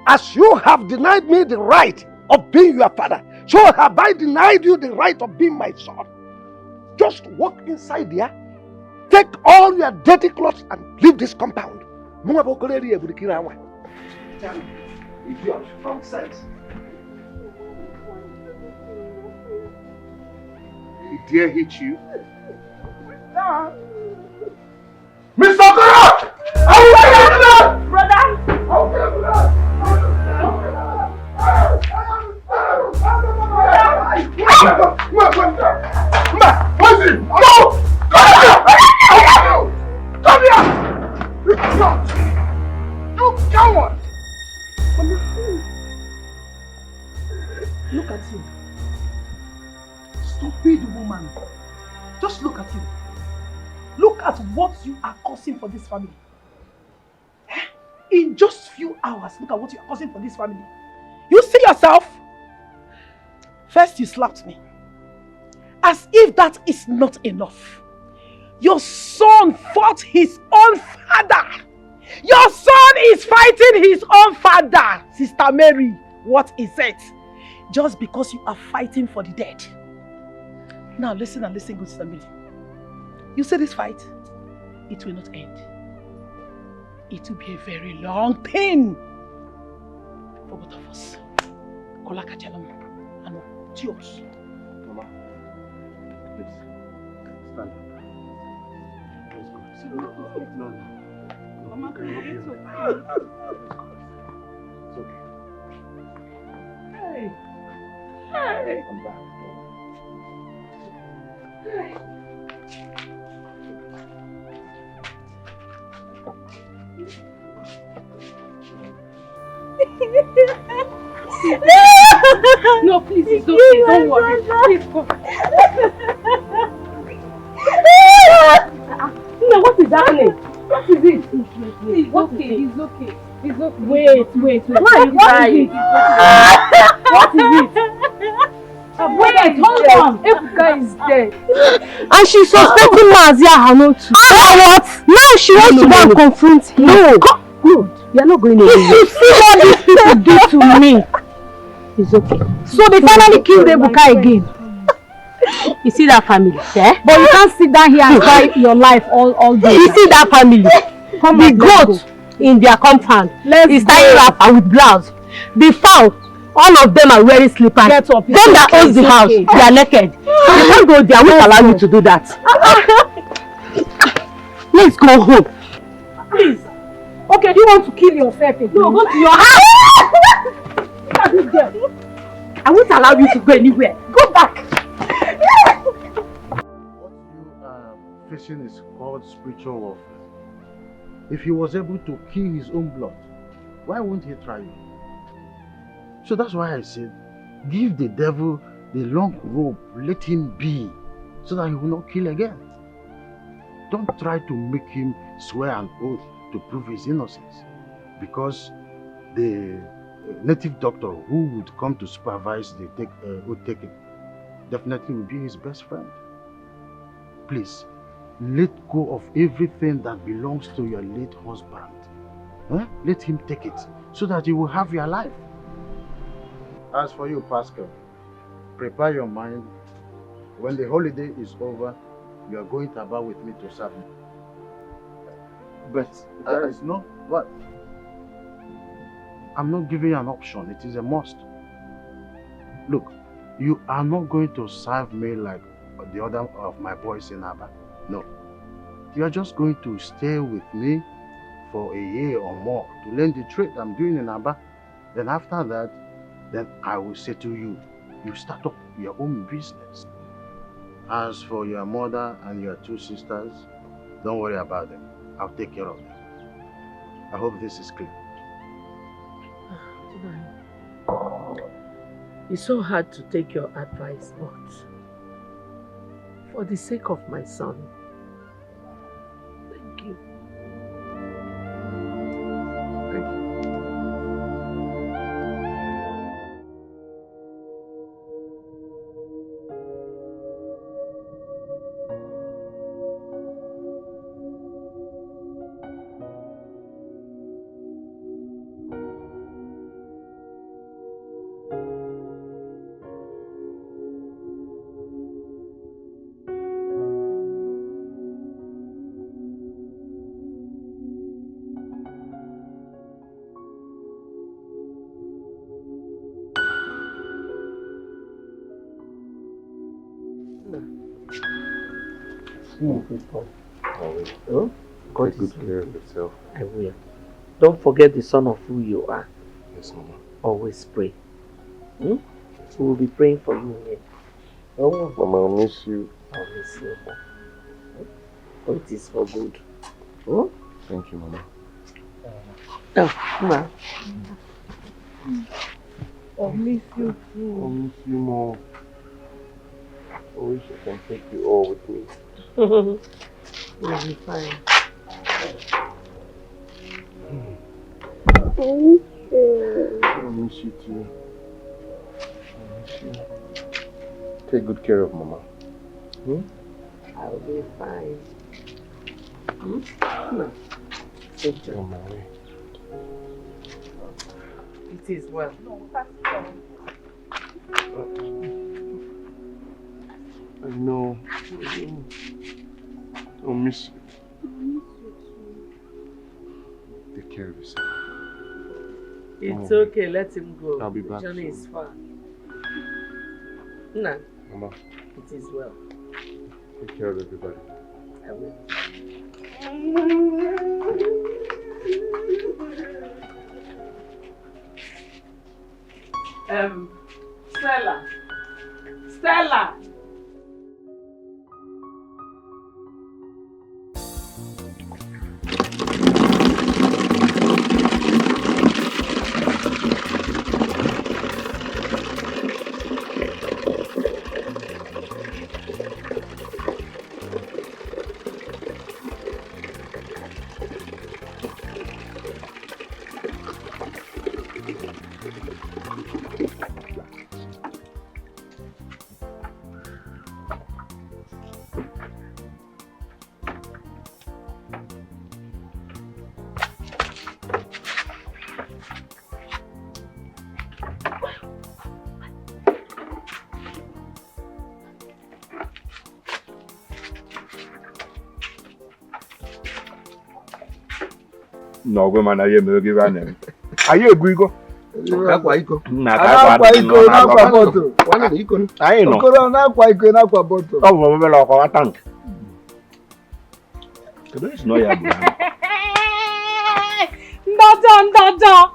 As you have denied me the right of being your father, so have I denied you the right of being my son. Just walk inside there, take all your dirty clothes and leave this compound. Idiot, nonsense. He dare hit you? Mr. Okoro! I will tell you that! Brother! I will tell you that! Ma, what's it? No! Just look at you. Look at what you are causing for this family. In just few hours, look at what you are causing for this family. You see yourself? First you slapped me. As if that is not enough. Your son fought his own father. Your son is fighting his own father. Sister Mary, what is it? Just because you are fighting for the dead. Now listen and listen, good Sister Mary. You see this fight? It will not end. It will be a very long pain for both of us. Kolaka Chalama and Tios. Mama, please, stand up. No. Mama, it's okay. Hey. Hey. Come back. Hey. No, please, it's okay. Don't worry. Please go. No, what is happening? What is it? Please, what is it? It's okay. It's okay. Wait. Why are you crying? What is it? Wait, hold on. Ebuka is dead. And she's suspecting Mazia Hanotu. What? Now she wants to go and confront him. No, you are not going anywhere. If you see what these people do to me, it's okay. So they finally killed Ebuka again. You see that family, yeah? But you can't sit down here and cry your life all day. You see that family? The goat in their compound is tying wrapper with blouse. The fowl, all of them are wearing slippers. Get up. Them that owns the house, they are naked. You can't go there. I won't allow you to do that. Let's go home. Please. Okay, do you want to kill yourself again? No, go to your house. I won't allow you to go anywhere. Go back. What you are facing is called spiritual warfare. If he was able to kill his own blood, why won't he try you? So that's why I said, give the devil the long rope, let him be, so that he will not kill again. Don't try to make him swear an oath to prove his innocence, because the native doctor who would come to supervise the oath taking definitely will be his best friend. Please, let go of everything that belongs to your late husband. Let him take it, so that you will have your life. As for you, Pascal, prepare your mind. When the holiday is over, you are going to Aba with me to serve me. But there is no what. I'm not giving you an option. It is a must. Look, you are not going to serve me like the other of my boys in Aba. No. You are just going to stay with me for a year or more to learn the trade I'm doing in Aba. Then after that, then I will say to you, you start up your own business. As for your mother and your two sisters, don't worry about them. I'll take care of them. I hope this is clear. It's so hard to take your advice, but for the sake of my son, thank you. Thank you. Oh? Take good care of yourself. I will. Don't forget the son of who you are. Yes, Mama. Always pray. We will be praying for you here. Oh, Mama, I'll miss you. I'll miss you. Oh, it is for good. Oh? Thank you, Mama. Oh, Mama. I'll miss you too. I'll miss you more. I wish I can take you all with me. You'll be fine. I miss you too. I miss you. Take good care of Mama. I'll be fine. No. Take care. It is well. I know. I'll miss you. Take care of yourself. It's okay, let him go. I'll be back The journey soon. is far. No. Mama. It is well. Take care of everybody. I will. Stella! No, go man, I am give an name. Are you a Guigo? Nakwa iko. Nakwa iko, nakwa bottle. Wana ni iko. I know. Okoro nakwa iko, nakwa bottle. Oh, we will lock our tank. There is no yabu. Ndodo.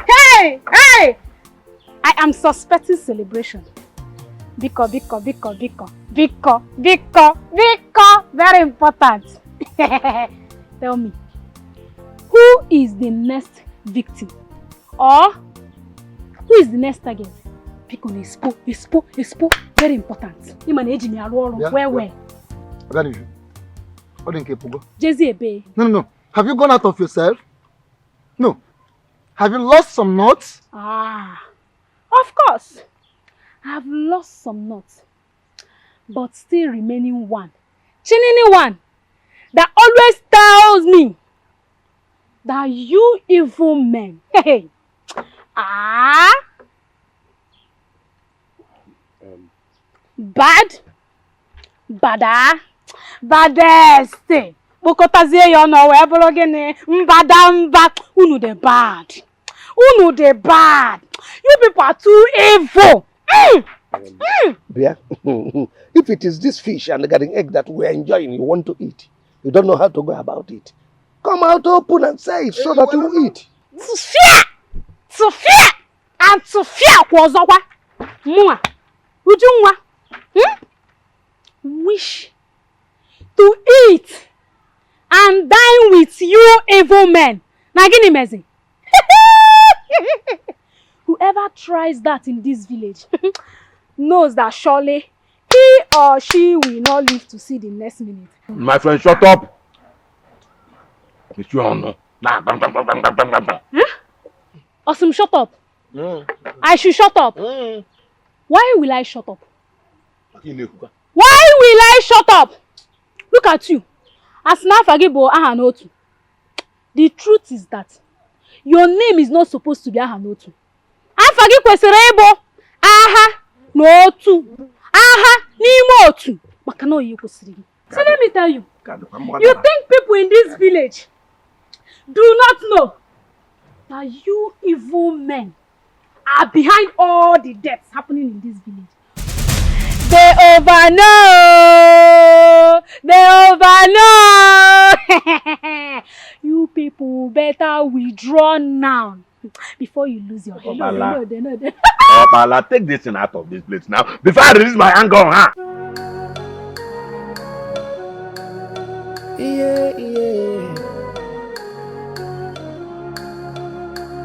Hey! I am suspecting celebration. Biko. Very important. Tell me, who is the next victim? Or who is the next target? Biko expo. Very important. Where? Jezi Ebe. No. Have you gone out of yourself? No. Have you lost some nuts? Of course. I have lost some nuts. But still remaining one. Chinini one. That always tells me that you evil men. Baddest. Bukotazie yo no we bolo gini mbada. Unu de bad. You people are too evil. Bia, if it is this fish and the garden egg that we are enjoying, you want to eat, you don't know how to go about it. Come out open and say it so that you will eat. Sophia! And Sophia was over. Mua. Ujungwa. Wish to eat and dine with you evil men. Nagini mezi. Whoever tries that in this village knows that surely he or she will not live to see the next minute. My friend, shut up. It's your honor. Awesome, shut up. I should shut up. Why will I shut up? Look at you. As Nafagibo Ahanotu. The truth is that your name is not supposed to be Ahanotu. Afagi Kweserebo. Aha no tu. Aha ni motu. Makano you kwesiri. So let me tell you. You think people in this village do not know that you evil men are behind all the deaths happening in this village? They overknow. You people better withdraw now before you lose your head. No. Bala, take this thing out of this place now before I release my anger on her. Yeah.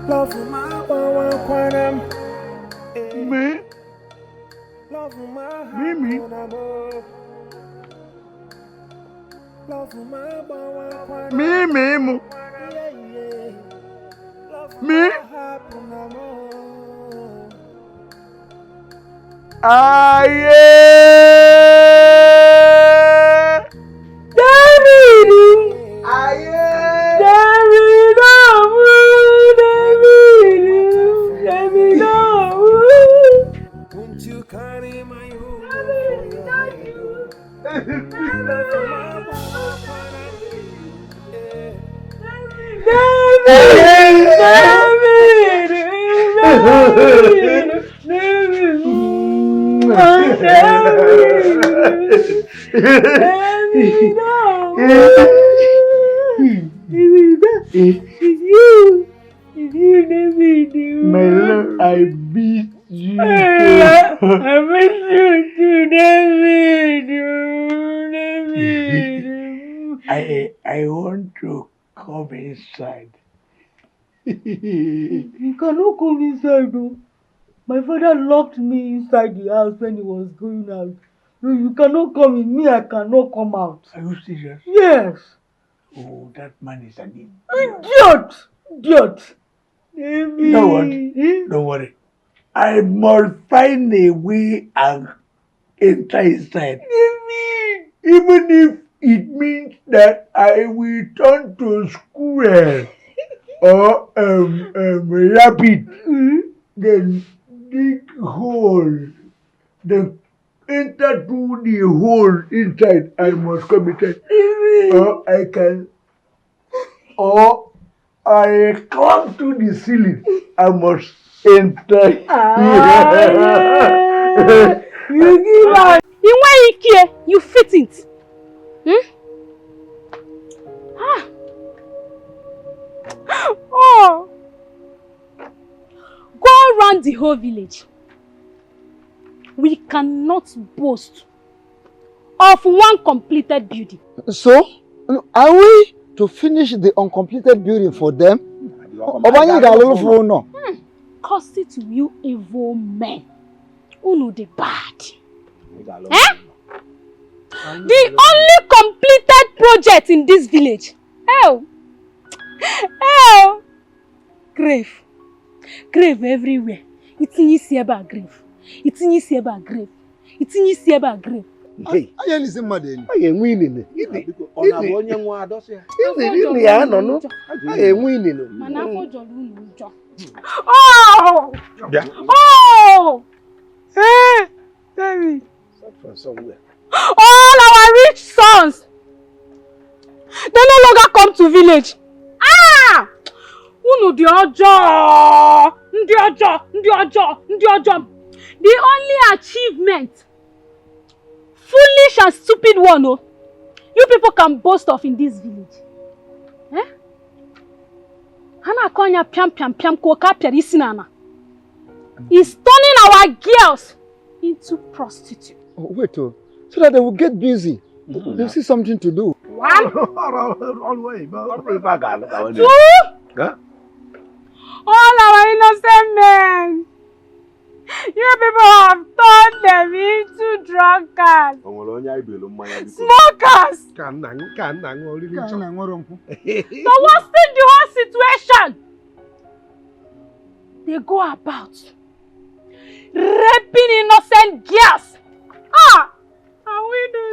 Love my Me? Mimi? Me. Me. Aye. David. Aye. David. David. Won't you carry my home? My love, I beat you. I miss you too, David. I want to come inside. You cannot come inside, though. My father locked me inside the house when he was going out. No, you cannot come in. Me, I cannot come out. Are you serious? Yes. Oh, that man is an idiot. Idiot. You know what? Don't worry. I must find a way and enter inside. Even if it means that I will turn to squirrel or rabbit, then dig hole, then enter through the hole inside. I must come inside. Or I climb to the ceiling. I must enter. You give us. In where you care, you fit it. Oh. Go around the whole village. We cannot boast of one completed building. So, are we to finish the uncompleted building for them? Curse it to you evil men. Uno the bad. The only completed project in this village. Grave. Grave everywhere. It's in Yisieba grave. It's in Yisieba grave. It's in Yisieba grave. Hey, I am listening, madam. I am winning. I am winning. Oh! Yeah. Oh! Hey! David. From somewhere. All our rich sons, they no longer come to village. Uno the ojo. The only achievement, foolish and stupid one, you people can boast of in this village. Is turning our girls into prostitutes. Oh, wait, so that they will get busy. They'll see something to do. One. Two. All our innocent men. You people have turned them into drunkards. Smokers. The worst in the whole situation. They go about raping innocent girls. Are we do?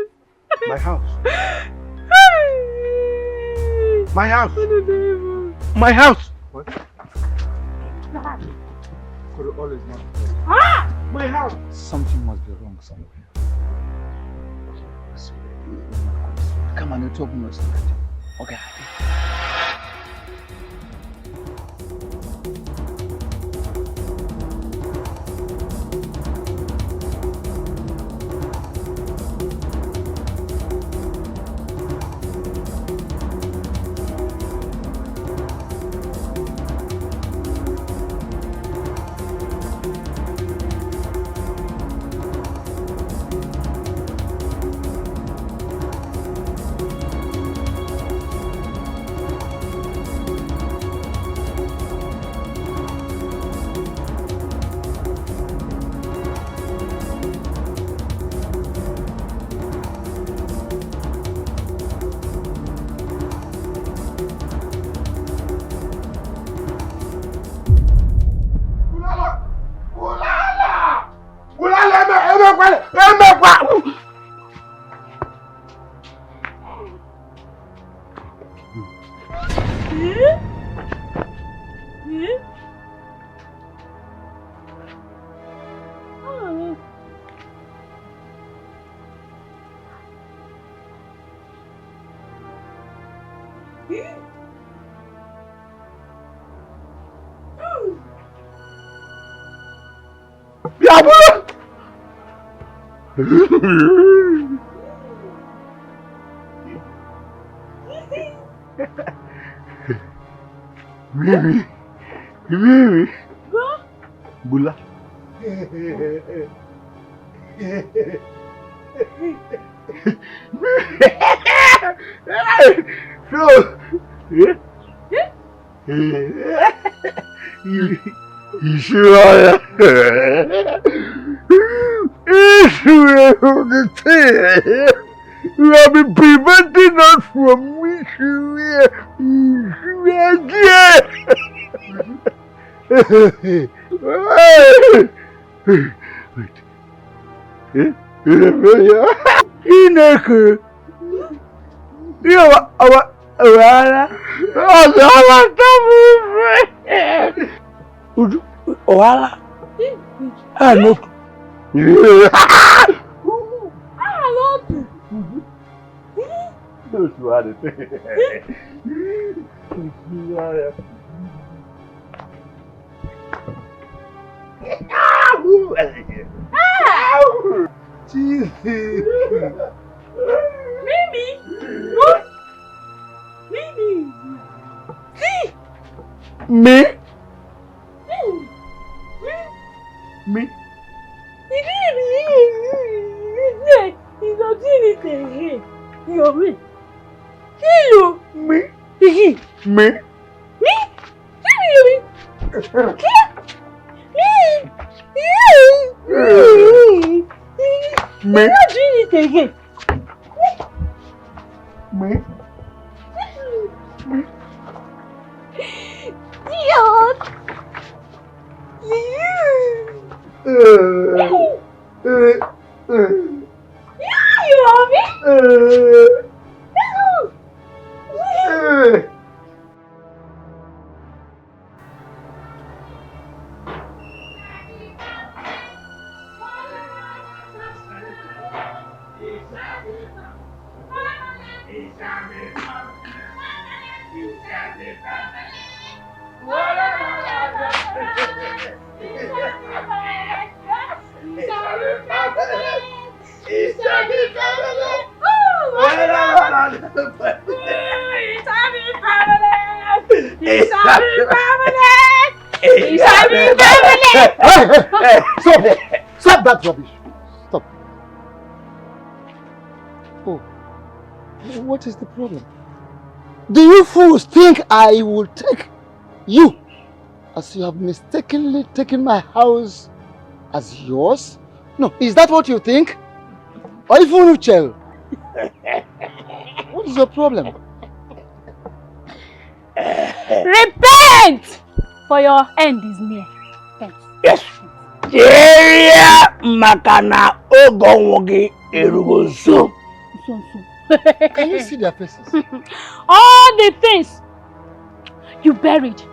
My house. My house. My house. What? All is not. My house. Something must be wrong somewhere. Come on, you talk more. Okay. Mimi. Mimi. Bula. So, you sure? You have been preventing us from wishing Wait. Ineke. You Ohala. Ah, no. No, you are Mimi! Mimi! See! Me? Me? He's not doing anything here. You're me. Hello. Me? Me? Me? Me? Me? He's not doing it again. Me? Stop that rubbish. Stop. Oh, what is the problem? Do you fools think I will take you as you have mistakenly taken my house as yours? No, is that what you think? Or even Uchel? What is your problem? Repent! For your end is near. Repent. Yes. Jeria makana ogonwogi erugoso. Can you see their faces? All the things you buried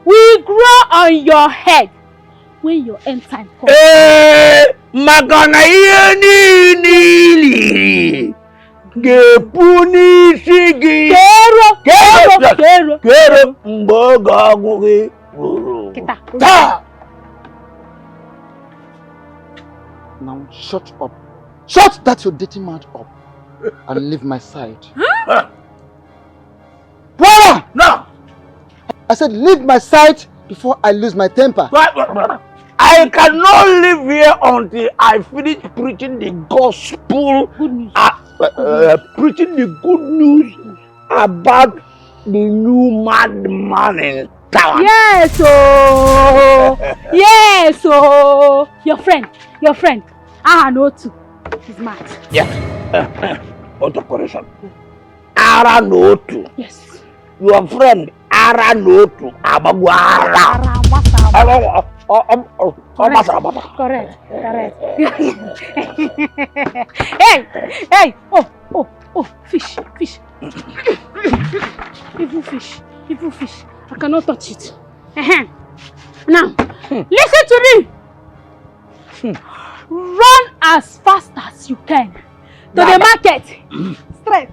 will grow on your head when your end time comes. Makana yeni gepuni sigi. Kero mboga gugi. Ta! Now shut up. Shut that your dirty mouth up and leave my side. Brother! No! I said leave my side before I lose my temper. I cannot live here until I finish preaching the gospel. Good news. Preaching the good news about the new madman in town. Yes, oh! Yes, oh! Your friend. I know too. He's mad. Yes. Auto correction. Ara no too. Yes. Your friend Ara no too. Abagwara. Correct. Hey! Oh, fish. Evil fish. Evil fish. I cannot touch it. Now, listen to me. Run as fast as you can to the market. Straight.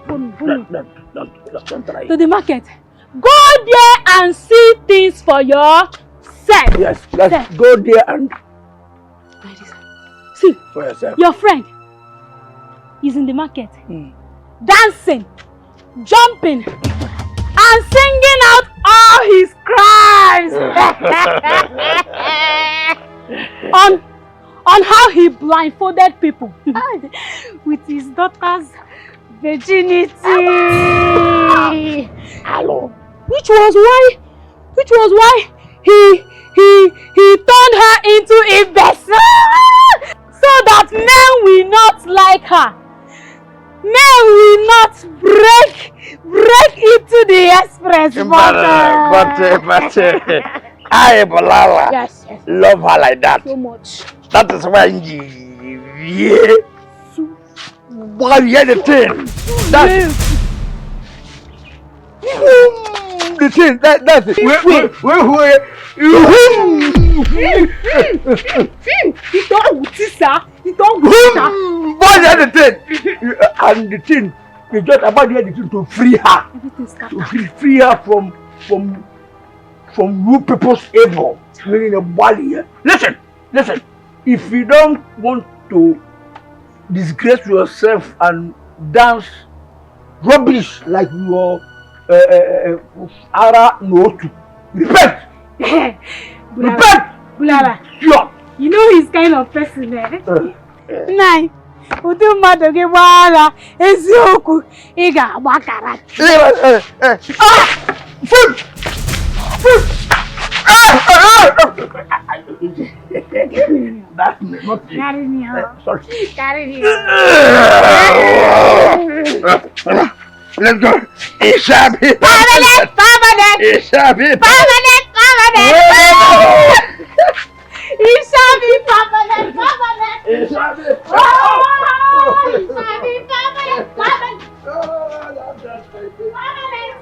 Don't try. To the market. Go there and see things for yourself. Yes, let's go there and see for yourself. Your friend is in the market, dancing, jumping, and singing out all his cries on how he blindfolded people with his daughter's virginity. Hello. Which was why he turned her into a vessel so that men will not like her. Men will not break into the express. But I, Balala, yes. love her like that. So much. That is why you hear the thing. That's the thing. That's it. Wait. He don't the thing. And the thing is just about the thing to free her. To free her from you people's evil. Meaning a body. Listen. If you don't want to disgrace yourself and dance rubbish like your Ara Notu, repent. Bulala. Sure. You know he's kind of person, Nai. Udu mmadụ gị gbara eziokwu ị ga-agbakara. That's not it. Carry me out. Sorry. Carry me Let's go. It shall be permanent. It shall be Permanent. It shall be permanent. It shall be permanent.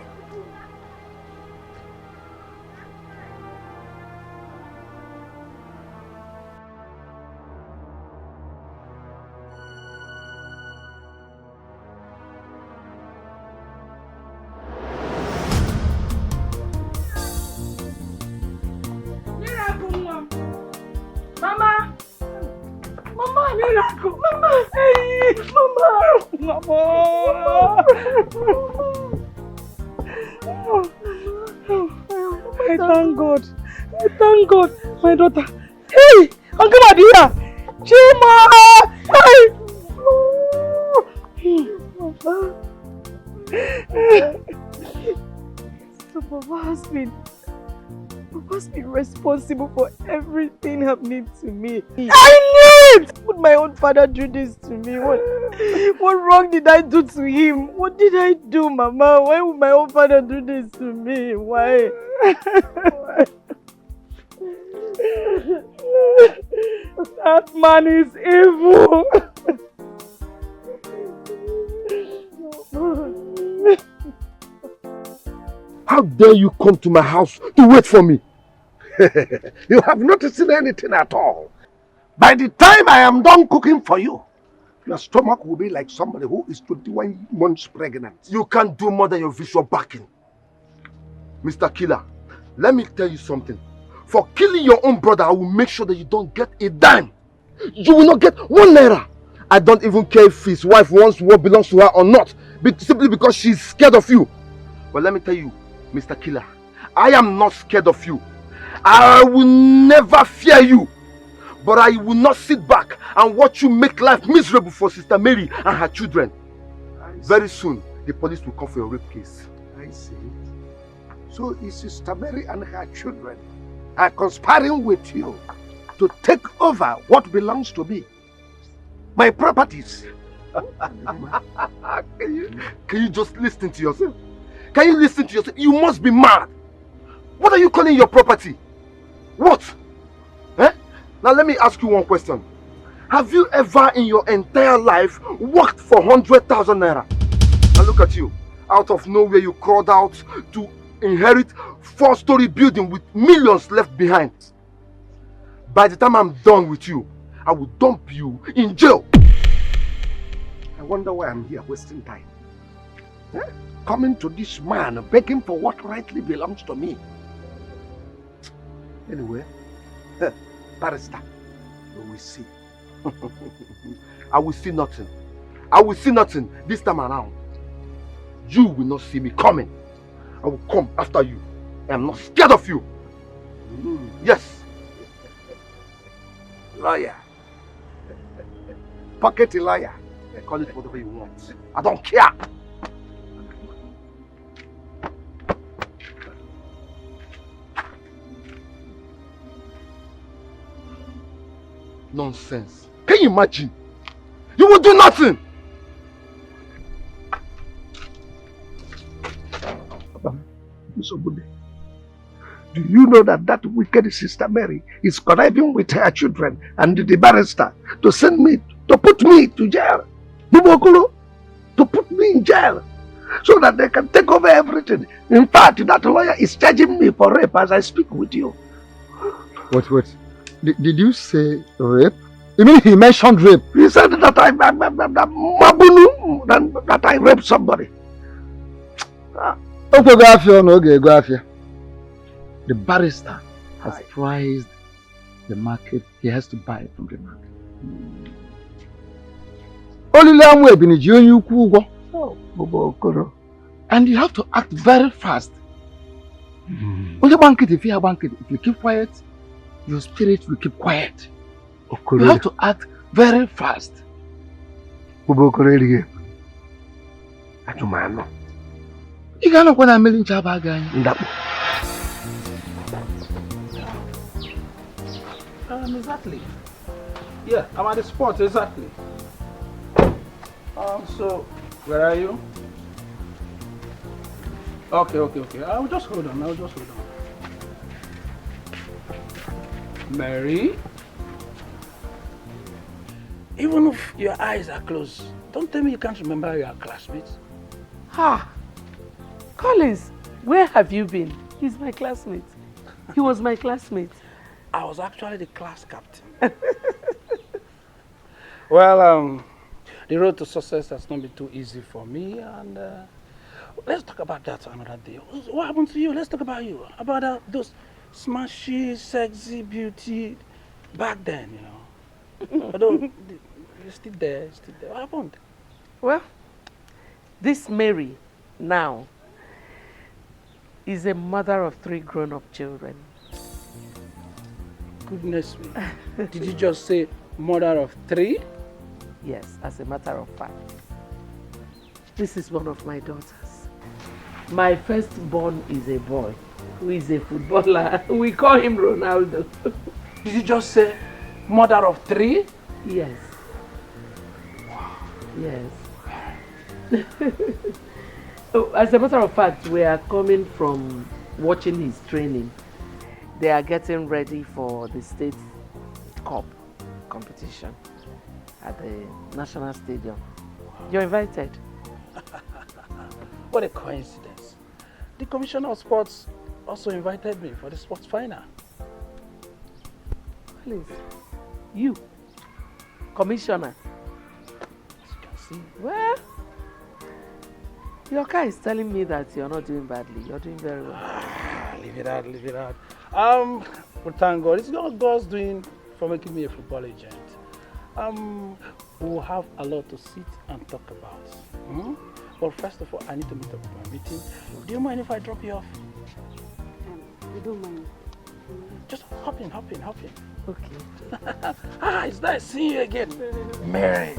Mama, miracle. Mama, hey, Mama. I thank God, my daughter. Hey, Uncle Madia, Chima. Hey. So Papa's been responsible for everything happening to me. I knew it! Would my own father do this to me? What wrong did I do to him? What did I do, Mama? Why would my own father do this to me? Why? That man is evil. How dare you come to my house to wait for me? You have not seen anything at all. By the time I am done cooking for you, your stomach will be like somebody who is 21 months pregnant. You can't do more than your visual backing. Mr. Killer, let me tell you something. For killing your own brother, I will make sure that you don't get a dime. You will not get 1 naira. I don't even care if his wife wants what belongs to her or not, simply because she's scared of you. But let me tell you, Mr. Killer, I am not scared of you. I will never fear you. But I will not sit back and watch you make life miserable for Sister Mary and her children. Very soon, the police will come for your rape case. I see. So is Sister Mary and her children are conspiring with you to take over what belongs to me? My properties. Can you just listen to yourself? Can you listen to yourself? You must be mad. What are you calling your property? What? Eh? Now let me ask you one question. Have you ever in your entire life worked for 100,000 naira? Now Look at you. Out of nowhere, you crawled out to inherit 4-story building with millions left behind. By the time I'm done with you, I will dump you in jail. I wonder why I'm here wasting time. Coming to this man, begging for what rightly belongs to me. Anyway, barrister, we will see. I will see nothing. I will see nothing this time around. You will not see me coming. I will come after you. I am not scared of you. Yes. Liar. Pocket liar. Call it whatever you want. I don't care. Nonsense. Can you imagine? You will do nothing. Do you know that wicked Sister Mary is conniving with her children and the barrister to send me, to put me to jail? To put me in jail so that they can take over everything. In fact, that lawyer is charging me for rape as I speak with you. Wait. Did you say rape? You mean he mentioned rape? He said that I raped somebody. The barrister has priced the market. He has to buy it from the market. And you have to act very fast. If you keep quiet, your spirit will keep quiet. You have to act very fast. You can't go and million Exactly. Yeah, I'm at the spot, exactly. So, where are you? Okay. I'll just hold on. Mary? Even if your eyes are closed, don't tell me you can't remember your classmates. Collins, where have you been? He's my classmate. He was my classmate. I was actually the class captain. Well, the road to success has not been too easy for me, and let's talk about that another day. What happened to you? Let's talk about you. About those smashy, sexy beauty back then, you know. Although you're still there. What happened? Well, this Mary now is a mother of 3 grown-up children. Goodness me. Did you just say mother of 3? Yes, as a matter of fact. This is one of my daughters. My firstborn is a boy who is a footballer. We call him Ronaldo. Did you just say mother of 3? Yes. Yes. As a matter of fact, we are coming from watching his training. They are getting ready for the state cup competition at the National Stadium. You're invited. What a coincidence. The Commissioner of Sports also invited me for the sports final. Please, you, Commissioner. As you can see. Well, your car is telling me that you're not doing badly. You're doing very well. Leave it out. Well, thank God. It's God's doing for making me a football agent. We'll have a lot to sit and talk about. But first of all, I need to meet up with my meeting. Do you mind if I drop you off? You don't mind. Just hop in. Okay. It's nice seeing you again, Mary.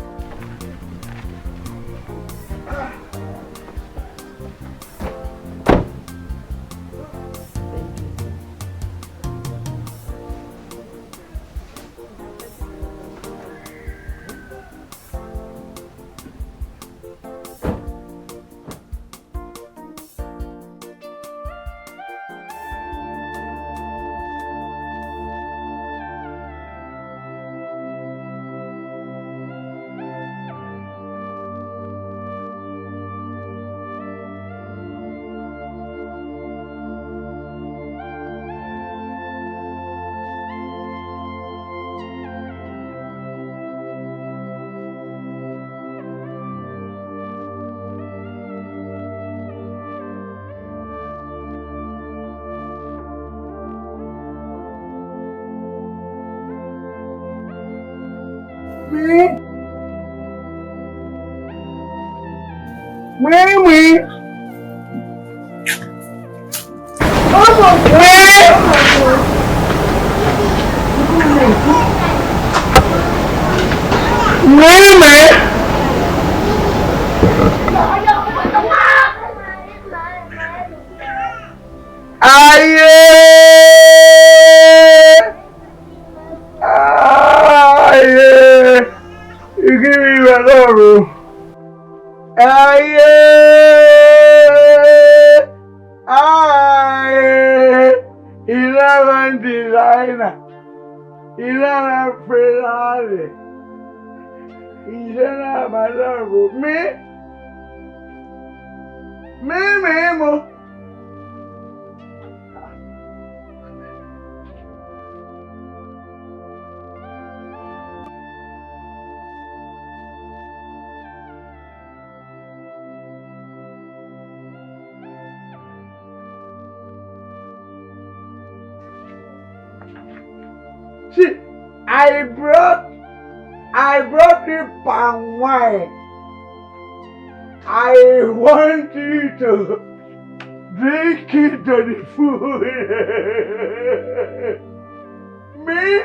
Mimi! Mimi! Aye! Aye! You give me my love. Aye! Aye! 11 designer. 11 Ferrari. He's not my love. Me? Me. See, I brought you palm wine. I want you to drink it to the food. Me?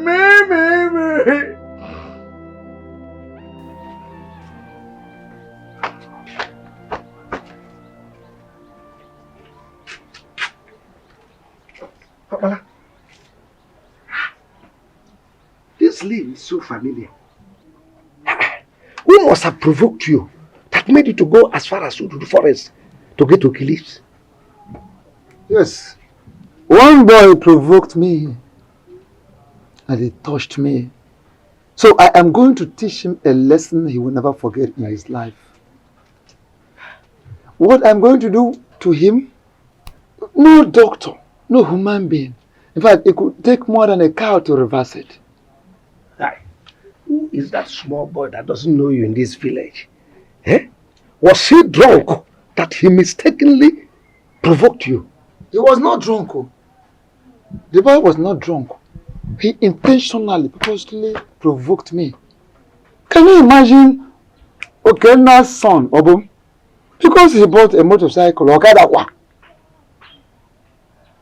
Me. Papa, this name is so familiar. Who must have provoked you that made you to go as far as to the forest to get to Kilis? Yes. One boy provoked me and he touched me. So I am going to teach him a lesson he will never forget in his life. What I'm going to do to him, no doctor, no human being. In fact, it could take more than a cow to reverse it. Who is that small boy that doesn't know you in this village? Eh? Was he drunk that he mistakenly provoked you? He was not drunk. Oh. The boy was not drunk. He intentionally, purposely provoked me. Can you imagine Okena's son, Obum? Because he bought a motorcycle, Okada,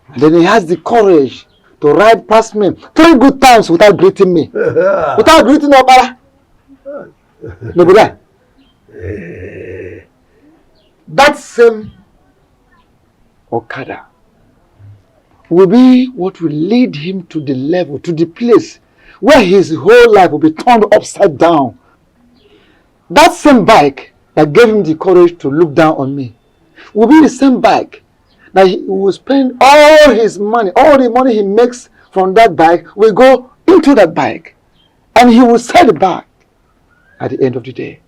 and then he has the courage to ride past me 3 good times without greeting me. Without greeting Okada. No, but that same Okada will be what will lead him to the level, to the place where his whole life will be turned upside down. That same bike that gave him the courage to look down on me will be the same bike that he will spend all his money, all the money he makes from that bike will go into that bike. And he will sell it back at the end of the day.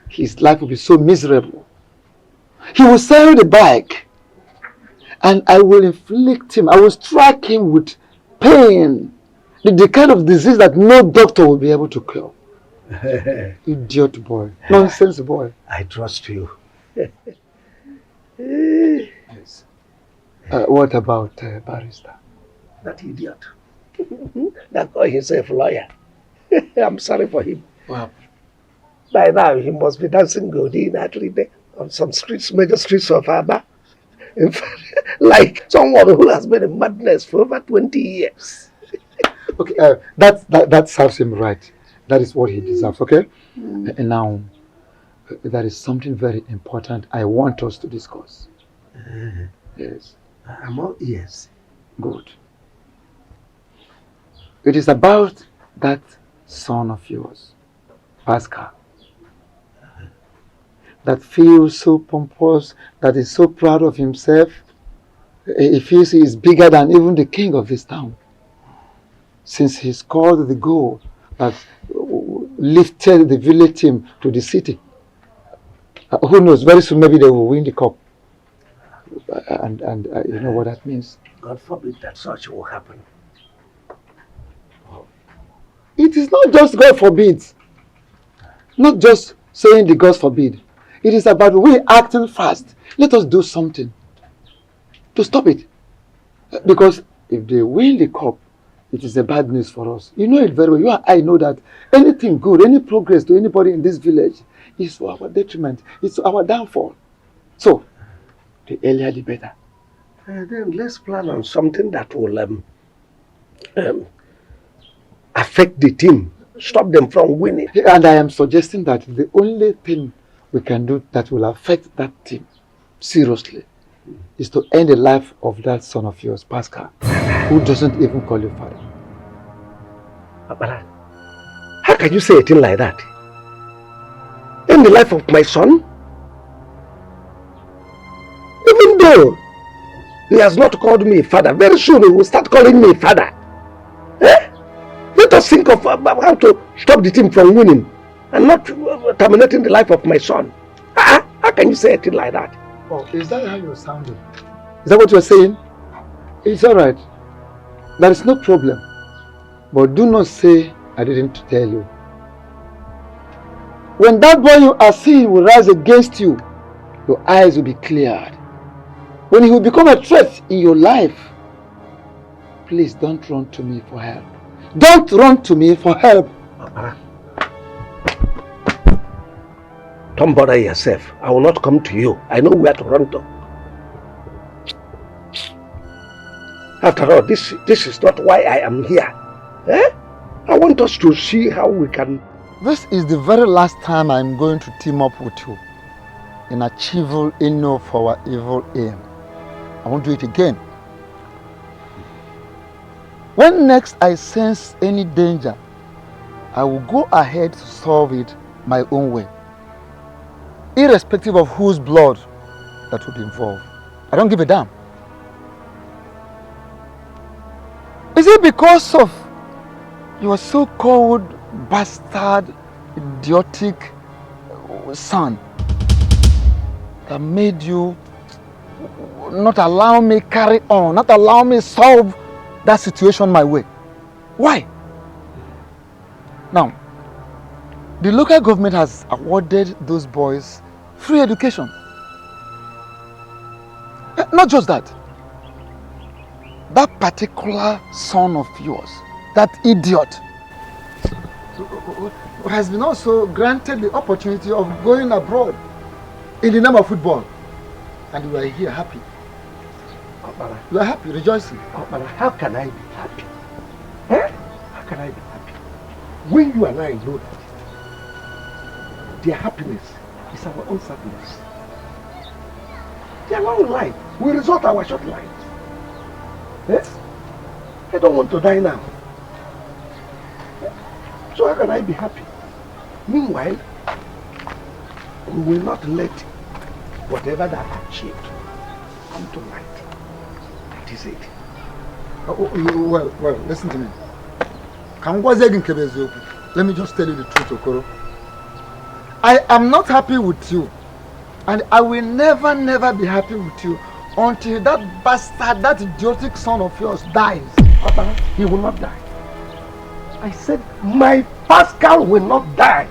His life will be so miserable. He will sell the bike and I will inflict him, I will strike him with pain. The kind of disease that no doctor will be able to cure. Idiot boy. Nonsense boy. I trust you. Yes. What about Barrister? That idiot. That guy himself lawyer. I'm sorry for him. Wow. By now he must be dancing Godin actually on some streets, major streets of Aba. In fact, like someone who has been in madness for over 20 years. Okay, that serves him right. That is what he deserves, okay? And now, there is something very important I want us to discuss. Yes. I'm all ears. Good. It is about that son of yours, Pascal, that feels so pompous, that is so proud of himself. He feels he is bigger than even the king of this town. Since he scored the goal that lifted the village team to the city. Who knows, very soon maybe they will win the cup. And you know what that means? God forbid that such will happen. It is not just God forbid. Not just saying the God forbid. It is about we acting fast. Let us do something to stop it. Because if they win the cup, it is a bad news for us. You know it very well. You and I know that anything good, any progress to anybody in this village is for our detriment. It's our downfall. So, the earlier the better. Then let's plan on something that will affect the team, stop them from winning. And I am suggesting that the only thing we can do that will affect that team seriously is to end the life of that son of yours, Pascal, who doesn't even call you father. Abala, how can you say a thing like that? End the life of my son? Even though he has not called me father, very soon he will start calling me father. Eh? Let us think of how to stop the team from winning and not terminating the life of my son. How can you say a thing like that? Oh, is that how you're sounding? Is that what you're saying? It's alright. There is no problem. But do not say I didn't tell you. When that boy you are seeing will rise against you, your eyes will be cleared. When he will become a threat in your life, please don't run to me for help. Don't run to me for help. Don't bother yourself. I will not come to you. I know where to run to. After all, this is not why I am here. Eh? I want us to see how we can... This is the very last time I'm going to team up with you in achieving any of our evil aim. I won't do it again. When next I sense any danger, I will go ahead to solve it my own way, irrespective of whose blood that will be involved. I don't give a damn. Is it because of your so-called bastard, idiotic son that made you not allow me carry on, not allow me solve that situation my way? Why? Now, the local government has awarded those boys free education. Not just that. That particular son of yours, that idiot, has been also granted the opportunity of going abroad in the name of football. And we are here happy. You are happy, rejoicing. How can I be happy? Eh? How can I be happy? When you and I know that their happiness is our own sadness. Their long life will result our short lives. Yes? I don't want to die now. So how can I be happy? Meanwhile, we will not let whatever that I achieved come to light. That is it. Well, listen to me. Let me just tell you the truth, Okoro. I am not happy with you. And I will never be happy with you until that bastard, that idiotic son of yours dies. Papa, he will not die. I said my Pascal will not die.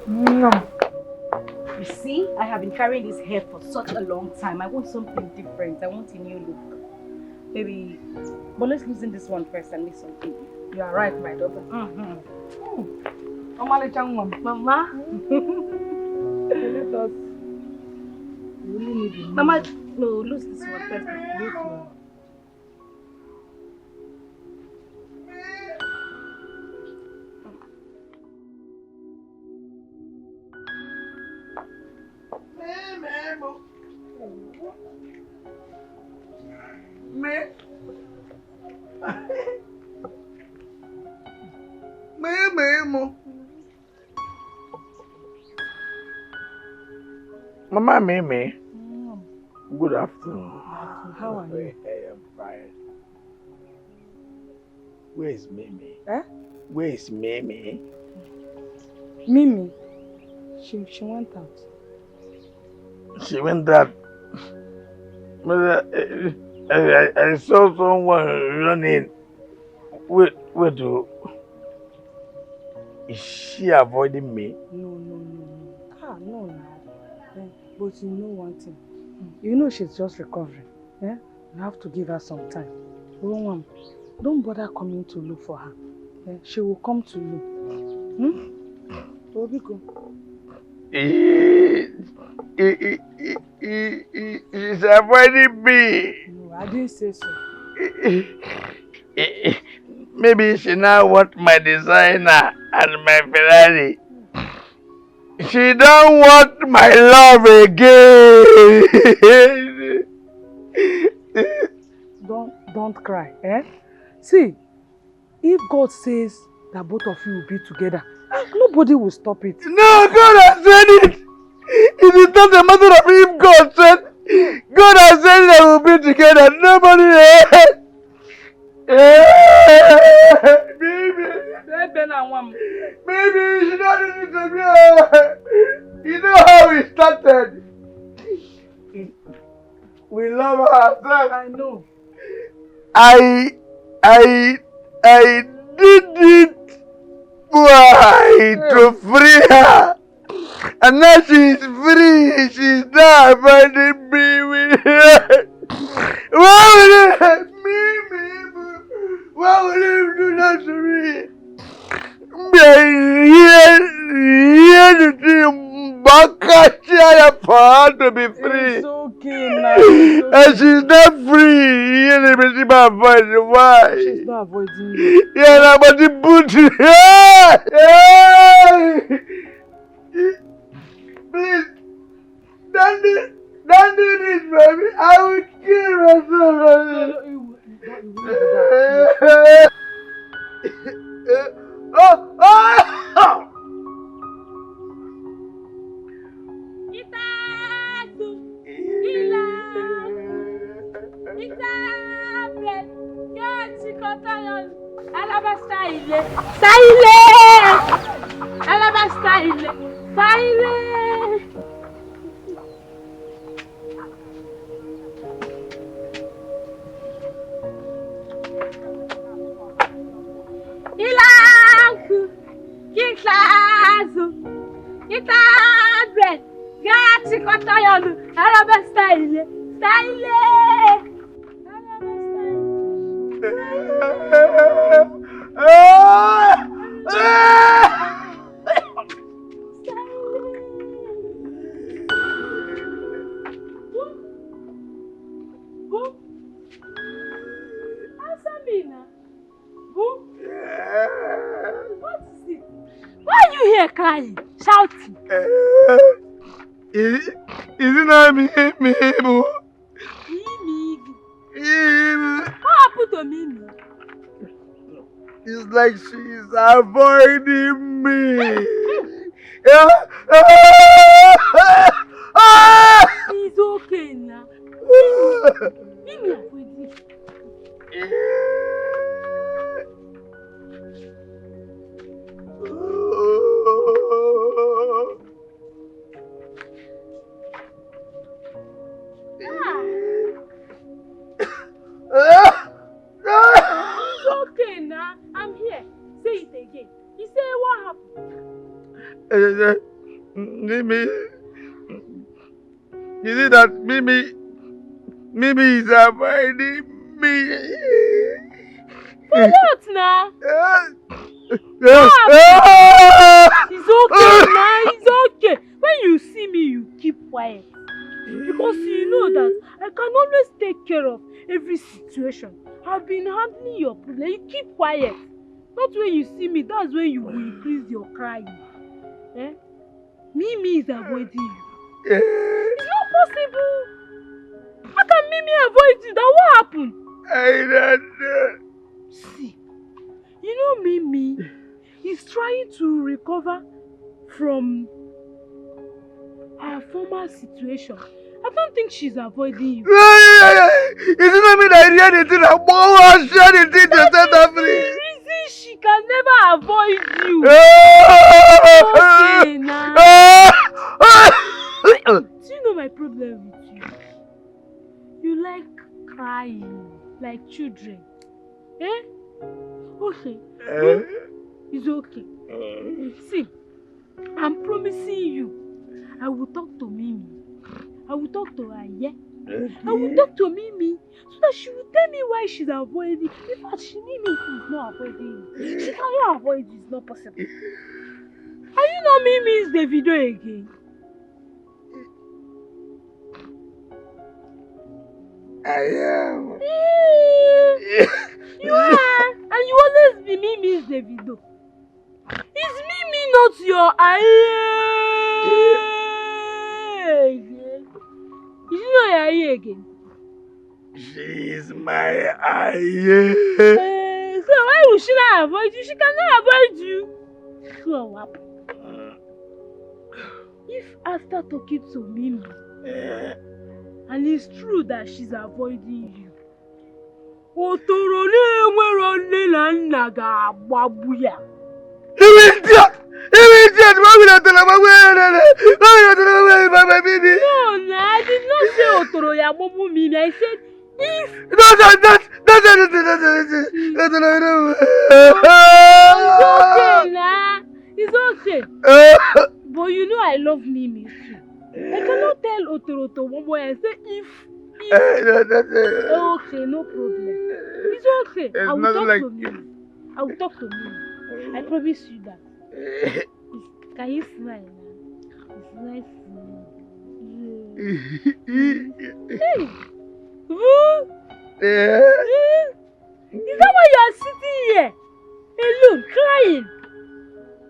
No. You see, I have been carrying this hair for such a long time. I want something different. I want a new look. Baby, but let's loosen this one first and make something. You are right, my daughter. Mama. Let us really need it. Mama, no, lose this one first. Mama Mimi. Good afternoon. How are you? I am fine. Where is Mimi? Eh? Where is Mimi? Mimi? She went out. She went out. I saw someone running. Wait to. Is she avoiding me? No. No now. But you know one thing. You know she's just recovering. You have to give her some time. Don't bother coming to look for her. She will come to you. Obiko. She's avoiding me. No, I didn't say so. Maybe she now wants my designer and my Ferrari. She don't want my love again. Don't cry, See, if God says that both of you will be together, nobody will stop it. No, God has said it. It is not a matter of if God said. God has said that we'll be together. Nobody else. Maybe she don't listen to me. You know how we started. We love ourselves. I know. I did it why to free her. And now she's free. She's not finding me with her. Why would you do that to me? To be free. It's okay now. And she's not free. Why? She's not avoiding you. Yeah, but the boot. Please, don't do this, baby. I will kill myself. Crying, shouting. Is it not me, boo? What happened to Mimi? It's like she's avoiding me. It's okay now. Mimi avoiding. It's okay now. I'm here. Say it again. You say what happened? Mimi. You see that Mimi is avoiding me. For what now? It's okay now. It's okay. When you see me, you keep quiet. Because you know that I can always take care of every situation. I've been handling your problem. You keep quiet. Not when you see me, that's when you will increase your crying. Mimi is avoiding you. It's not possible. How can Mimi avoid you? Then what happened? I don't know. See, you know Mimi is trying to recover from her former situation. I don't think she's avoiding you. Is it not me that hear the thing? I'm share the thing to set her free. The reason she can never avoid you. Okay, now. Do you know my problem with you? You like crying like children. Okay. It's okay. See, I'm promising you, I will talk to Mimi. I will talk to her, yeah? I will talk to Mimi so that she will tell me why she's avoiding. In fact, Mimi is not avoiding you. She cannot avoid you. It's not possible. Are you not Mimi's Davido again? I am. You are. And you always be Mimi's Davido. Is Mimi not your aye again? Is she not your aye again? She is my eye. So why would she not avoid you? She cannot avoid you. So what? If after talking to Mimi, and it's true that she's avoiding you, Immediate! Why will I tell her? No, I did not say Otoroya Momu Mimi. I said if. It's okay, but you know I love Mimi too. I cannot tell Otoroto Momo and say if. Okay, no problem. It's okay. I will talk to Mimi. I will talk to Mimi. I promise you that. Can you smile now? It's nice. Hey! Is that why you are sitting here alone, crying?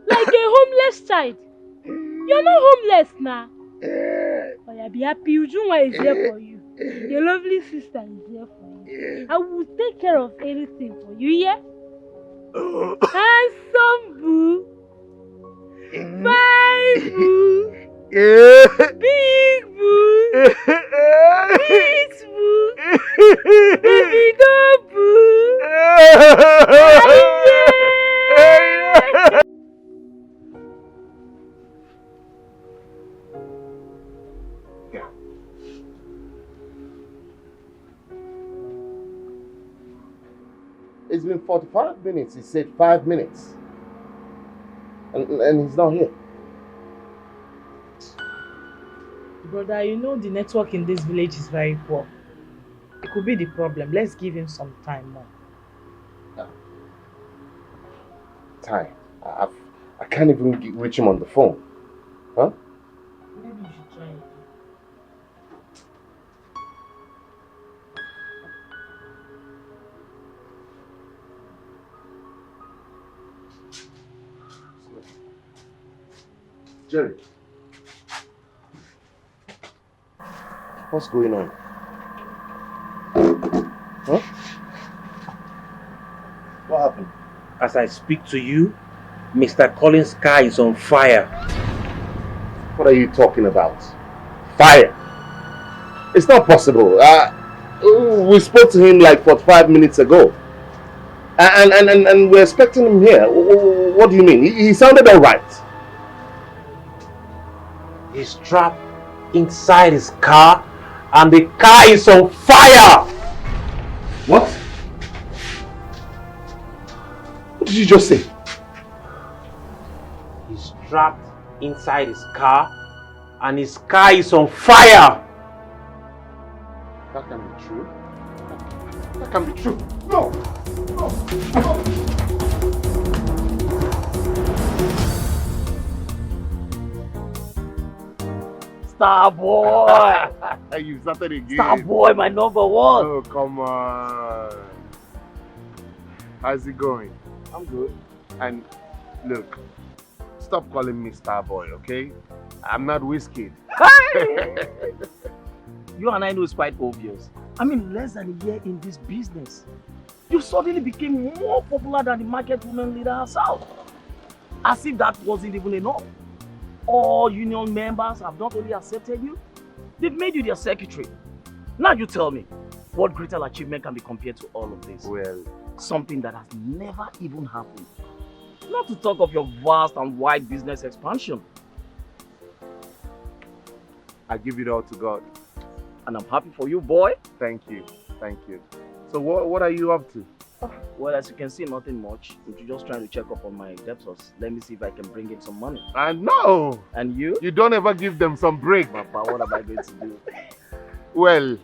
Like a homeless child? You're not homeless now. Oh, you'll be happy. Ujunwa is here for you. Your lovely sister is here for you. I will take care of anything for you, yeah? Handsome boo. Fine boo. Big boo. Sweet boo. Davido boo. It's been 45 minutes. He said 5 minutes. And he's not here. Brother, you know the network in this village is very poor. It could be the problem. Let's give him some time more. Time? I can't even reach him on the phone. Huh? Maybe you should try it. Jerry. What's going on? Huh? What happened? As I speak to you, Mr. Collins' car is on fire. What are you talking about? Fire? It's not possible. We spoke to him like 45 minutes ago. And we're expecting him here. What do you mean? He sounded all right. He's trapped inside his car and the car is on fire! What? What did you just say? He's trapped inside his car and his car is on fire! That can be true. That can be true. No! No! No! Star boy! You started again. Star boy, my number one. Oh, come on. How's it going? I'm good. And look, stop calling me Star Boy, okay? I'm not Whiskey. You and I know it's quite obvious. I mean, less than a year in this business, you suddenly became more popular than the market woman leader herself. As if that wasn't even enough. All union members have not only accepted you, they've made you their secretary. Now you tell me, what greater achievement can be compared to all of this? Well, something that has never even happened. Not to talk of your vast and wide business expansion. I give it all to God. And I'm happy for you, boy. Thank you. Thank you. So what are you up to? Well, as you can see, nothing much. I'm just trying to check up on my debtors. Let me see if I can bring in some money. I know. And you? You don't ever give them some break. Papa, what am I going to do? Well,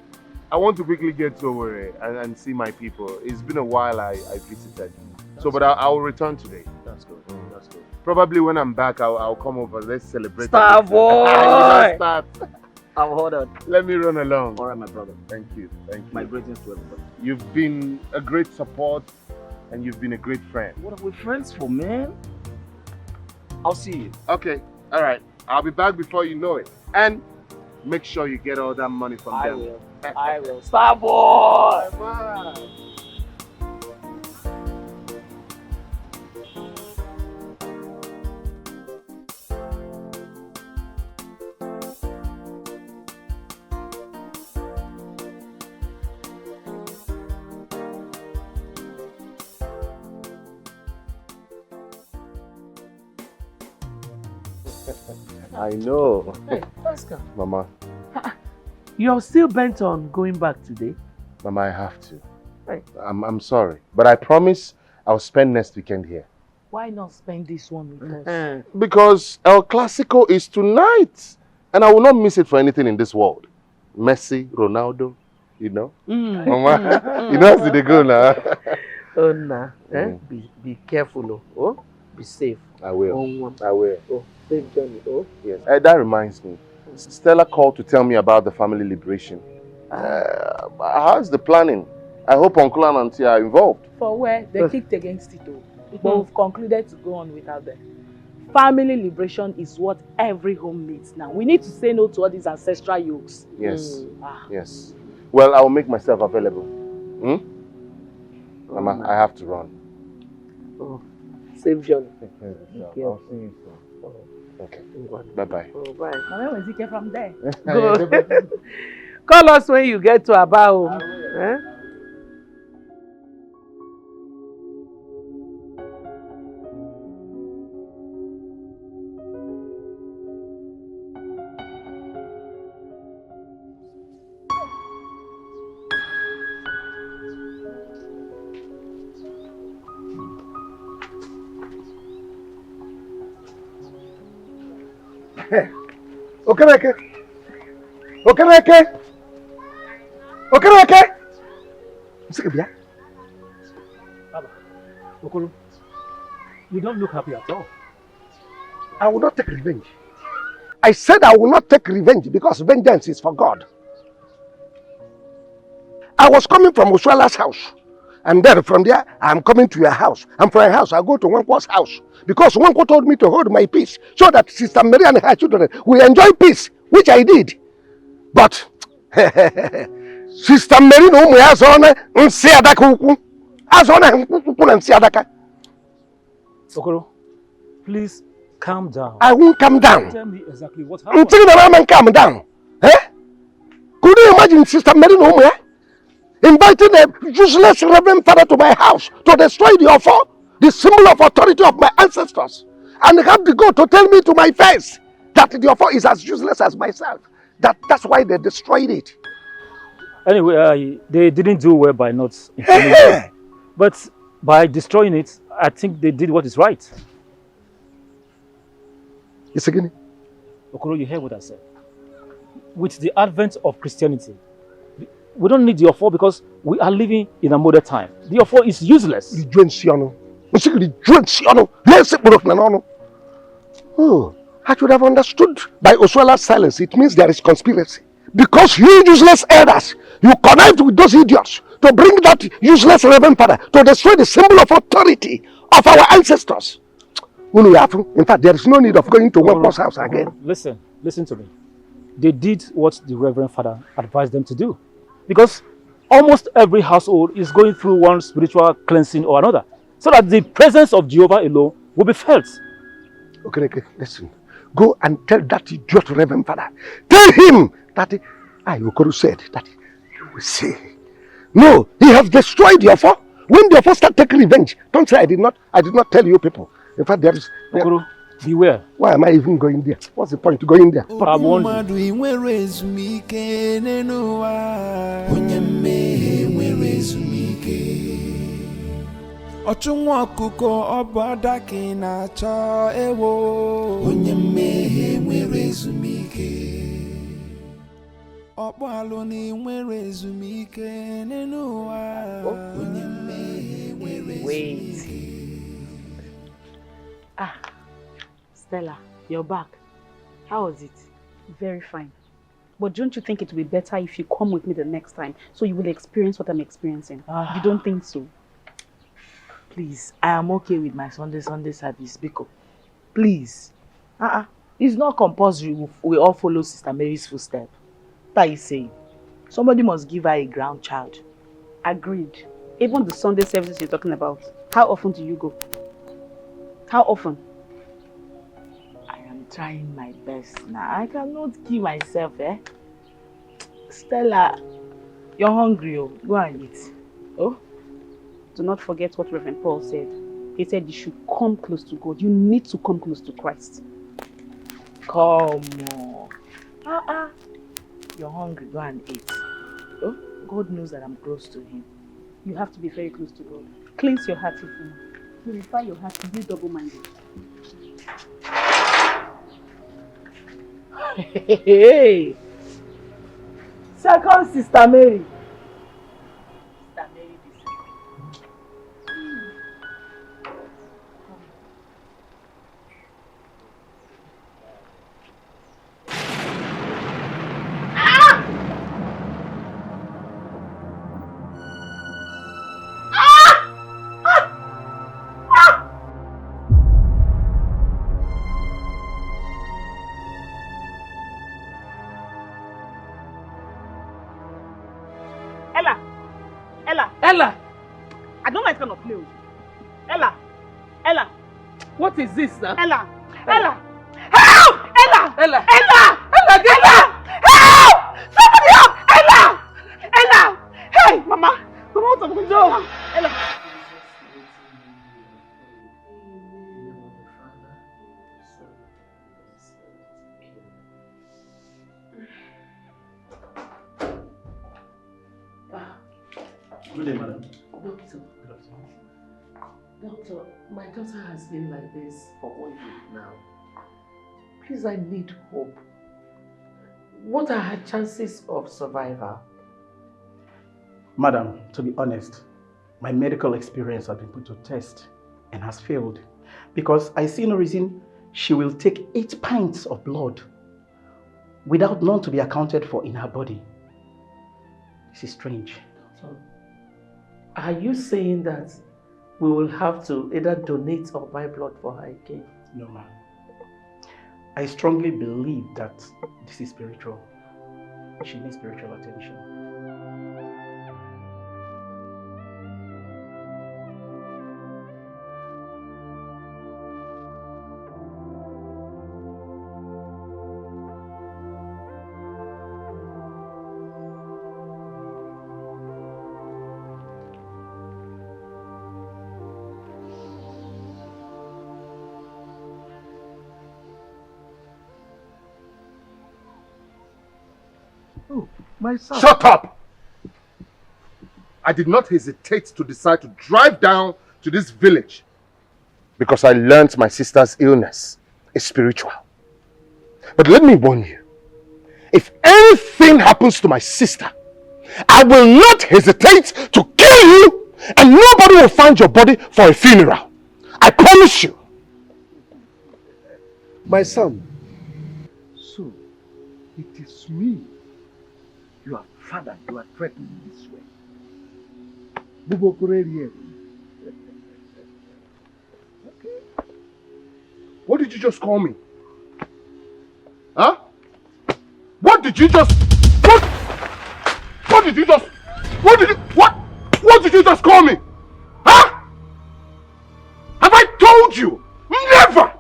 I want to quickly get to Owerri and see my people. It's been a while I visited. So, but I'll return today. That's good. That's good. Probably when I'm back, I'll come over. Let's celebrate. Star boy! Start. I'll hold on. Let me run along. All right, my brother. Thank you. Thank you. My greetings to everybody. You've been a great support and you've been a great friend. What are we friends for, man? I'll see you. Okay. All right. I'll be back before you know it. And make sure you get all that money from them. I will. Star boy! Bye-bye. I know. Hey, Oscar. Mama. You're still bent on going back today? Mama, I have to. Right. I'm sorry. But I promise I'll spend next weekend here. Why not spend this one with us? Because El Clasico is tonight. And I will not miss it for anything in this world. Messi, Ronaldo, you know? Mama, you know how they go now. Oh, nah. Be careful. Oh, be safe. I will. I will. Oh, safe journey. Oh, yes. That reminds me. Stella called to tell me about the family liberation. How's the planning? I hope Uncle and Auntie are involved. For where? They kicked against it all. But we've concluded to go on without them. Family liberation is what every home needs now. We need to say no to all these ancestral yokes. Yes. Yes. Well, I will make myself available. Mama, I have to run. Oh, safe journey. I'll see you soon. Okay. Bye-bye. Oh, bye. Now, when is it from there? Go. Call us when you get to Abao. Okereke! Okereke! Okereke! Baba, Okoro, you don't look happy at all. I will not take revenge. I said I will not take revenge because vengeance is for God. I was coming from Uswala's house. And then from there, I'm coming to your house. And from your house, I go to Wanko's house. Because Wanko told me to hold my peace so that Sister Mary and her children will enjoy peace, which I did. But, Sister Mary no me has on Nsiadaka. Has on Nsiadaka. Okoro, please calm down. I won't calm down. Tell me exactly what happened. Until the man calm down. Eh? Could you imagine Sister Mary no me? Inviting a useless reverend father to my house to destroy the offer, the symbol of authority of my ancestors, and have the God to tell me to my face that the offer is as useless as myself. That's why they destroyed it. Anyway, they didn't do well by not informing you. But by destroying it, I think they did what is right. Yes, again. Okoro, you heard what I said. With the advent of Christianity, we don't need the offer because we are living in a modern time. The offer is useless. Oh, I should have understood by Oswala's silence. It means there is conspiracy. Because you useless elders, you connived with those idiots to bring that useless reverend father to destroy the symbol of authority of our ancestors. In fact, there is no need of going to Wanko's house again. Listen to me. They did what the reverend father advised them to do. Because almost every household is going through one spiritual cleansing or another, so that the presence of Jehovah alone will be felt. Okay, listen. Go and tell that idiot reverend father. Tell him that Okoro said that he will say. No, he has destroyed the offer. When the offer start taking revenge, don't say I did not tell you people. In fact, there is. Okoro, beware. Why am I even going there? What's the point to going there? I warned you. ọchụnwa ọkụkọ ọbụ ada ka ị na-achọ ewo onye mmehie nwere ezumike ọkpọ alụ na nwere ezumike n'elu ụwa onye mmehie nwere ezumike. Stella, you're back. How was it? Very fine. But don't you think it would be better if you come with me the next time so you will experience what I'm experiencing? You don't think so? Please, I am okay with my Sunday service, Biko. Please. It's not compulsory we all follow Sister Mary's footsteps. What are you saying? Somebody must give her a ground child. Agreed. Even the Sunday services you're talking about, how often do you go? How often? I am trying my best now. I cannot kill myself, eh? Stella, you're hungry, oh. Go and eat. Oh? Do not forget what Reverend Paul said. He said you should come close to God. You need to come close to Christ. Come on. You're hungry, go and eat. Oh? God knows that I'm close to Him. You have to be very close to God. Cleanse your heart, Ifuma. Purify your heart to be double-minded. Hey! Second Sister Mary. Sister Mary the second. Ella! I don't like kind of play. Ella! What is this, sir? Ella! Help! Ella! Help! Somebody help! Ella! Hey, Mama! Come out of the window! Ella! Good day, madam. Doctor, my daughter has been like this for 1 week now. Please, I need hope. What are her chances of survival? Madam, to be honest, my medical experience has been put to test and has failed because I see no reason she will take 8 pints of blood without none to be accounted for in her body. This is strange. Doctor, are you saying that we will have to either donate or buy blood for her again? No, ma'am. I strongly believe that this is spiritual. She needs spiritual attention. Oh, my son. Shut up! I did not hesitate to decide to drive down to this village because I learned my sister's illness is spiritual. But let me warn you, if anything happens to my sister, I will not hesitate to kill you and nobody will find your body for a funeral. I promise you. My son, so it is me, your father, you are threatening this way. What did you just call me? Huh? What did you just... What did you just... What did you just call me? Huh? Have I told you never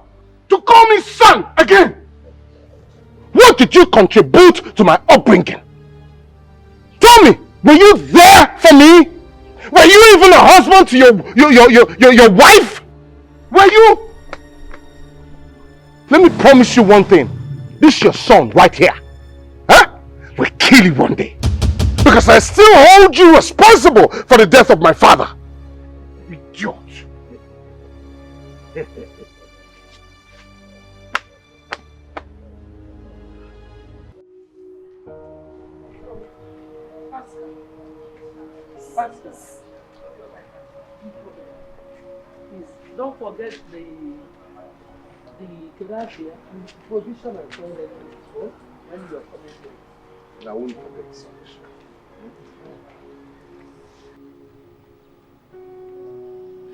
to call me son again? What did you contribute to my upbringing? Tell me, were you there for me? Were you even a husband to your wife? Were you? Let me promise you one thing. This your son right here. Huh? Will kill you one day. Because I still hold you responsible for the death of my father. Idiot. Ask her. Please, don't forget the provision and toilet when you are coming here. I won't forget so.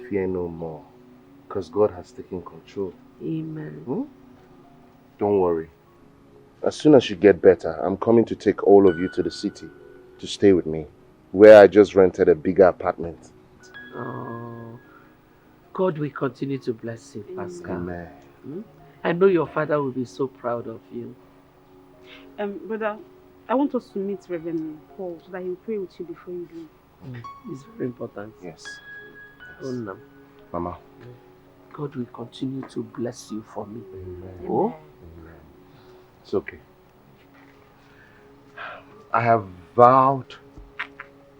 Fear no more, because God has taken control. Amen. Don't worry. As soon as you get better, I'm coming to take all of you to the city to stay with me, where I just rented a bigger apartment. Oh, God will continue to bless you, Pascal. Amen. I know your father will be so proud of you. Brother, I want us to meet Reverend Paul so that he'll pray with you before you do. It's very important. Yes. Mama, God will continue to bless you for me. Amen. Oh? Amen. It's okay. I have vowed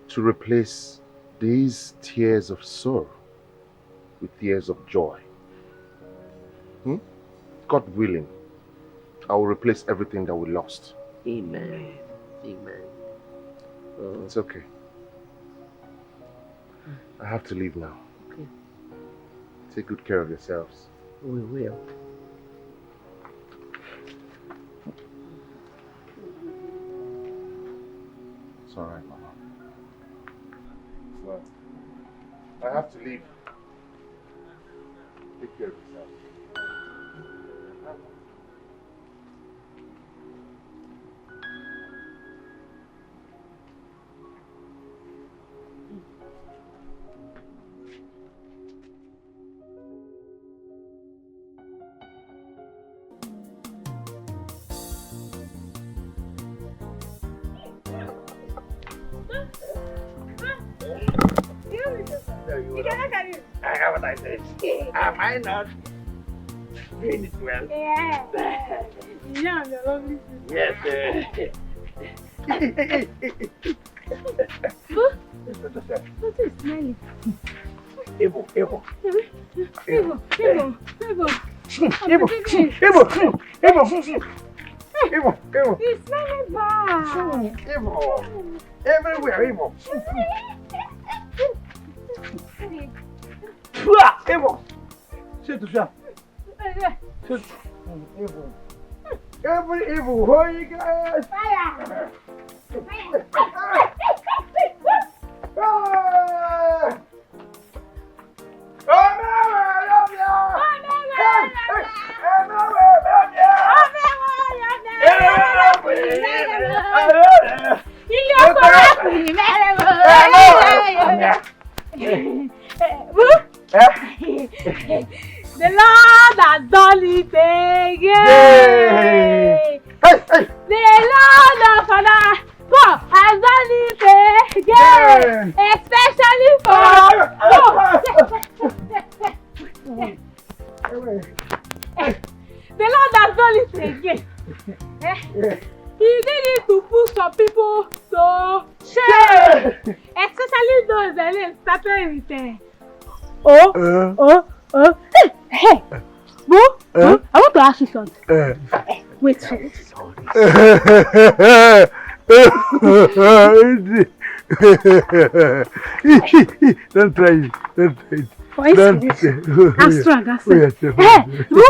to replace these tears of sorrow with tears of joy. God willing, I will replace everything that we lost. Amen. Amen. It's okay. I have to leave now. Okay. Take good care of yourselves. We will. It's all right, Mama. Well, I have to leave. Take care of yourself. I have what I said. Am I not doing it well? Yeah. Yeah, you're lovely. Yes. What is smelling? Evo. It's smelling bad. Evo. Everywhere, Evo. Evo. Sit down. Evo. Every evil, where you guys? Fire! The Lord has done it again. The Lord of Father has done it again. Especially for the Lord has done it again. He did it to put some people to shame. Especially those that started with hey, Boo, I want to ask you something. Wait. Don't try it. I'm strong. Hey, Boo,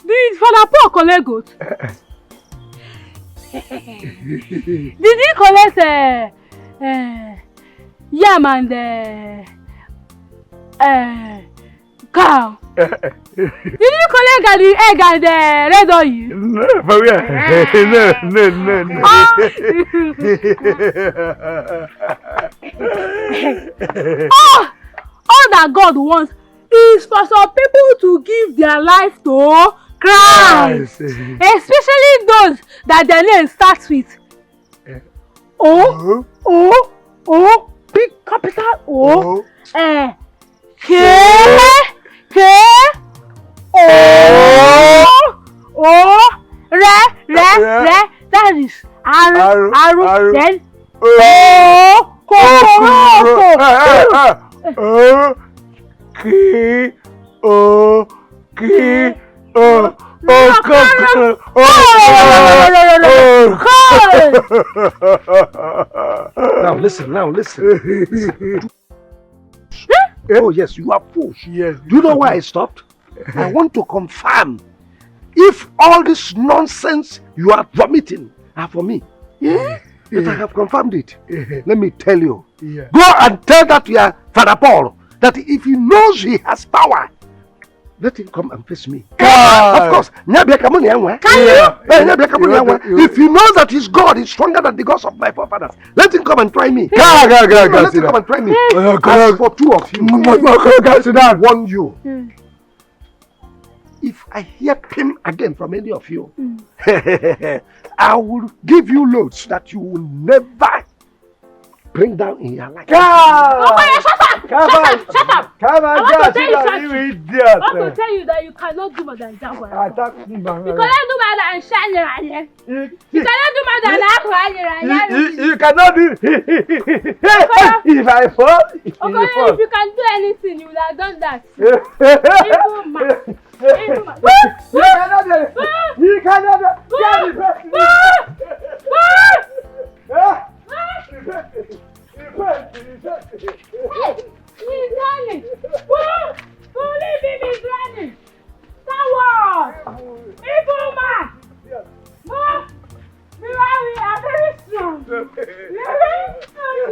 did Father Paul collect goat? Did he collect yam and cow? Did you collect the egg and the red oil? No, for real. All that God wants is for some people to give their life to Christ. Especially those that their name starts with O, big capital O, K, O, re, that is Aru, then listen. Oh, yes, you are fool. Yes. Do you know why I stopped? I want to confirm if all this nonsense you are vomiting are for me. Yeah? But I have confirmed it. Let me tell you. Yeah. Go and tell that to your Father Paul that if he knows he has power, let him come and face me. Of course. If he knows that his God is stronger than the gods of my forefathers, let him come and try me. Let him come and try me. As for two of you, I warn you. If I hear him again from any of you, I will give you loads that you will never bring down in your life. Shut up! Come on, I want to tell you that you cannot do more than that one. You cannot do more than shine. You cannot do more than that. You cannot do. If I fall, if you can do anything, you would have done that. You cannot He's running! Leave him, he's running! Someone! Evil man! We are very strong! We are very strong!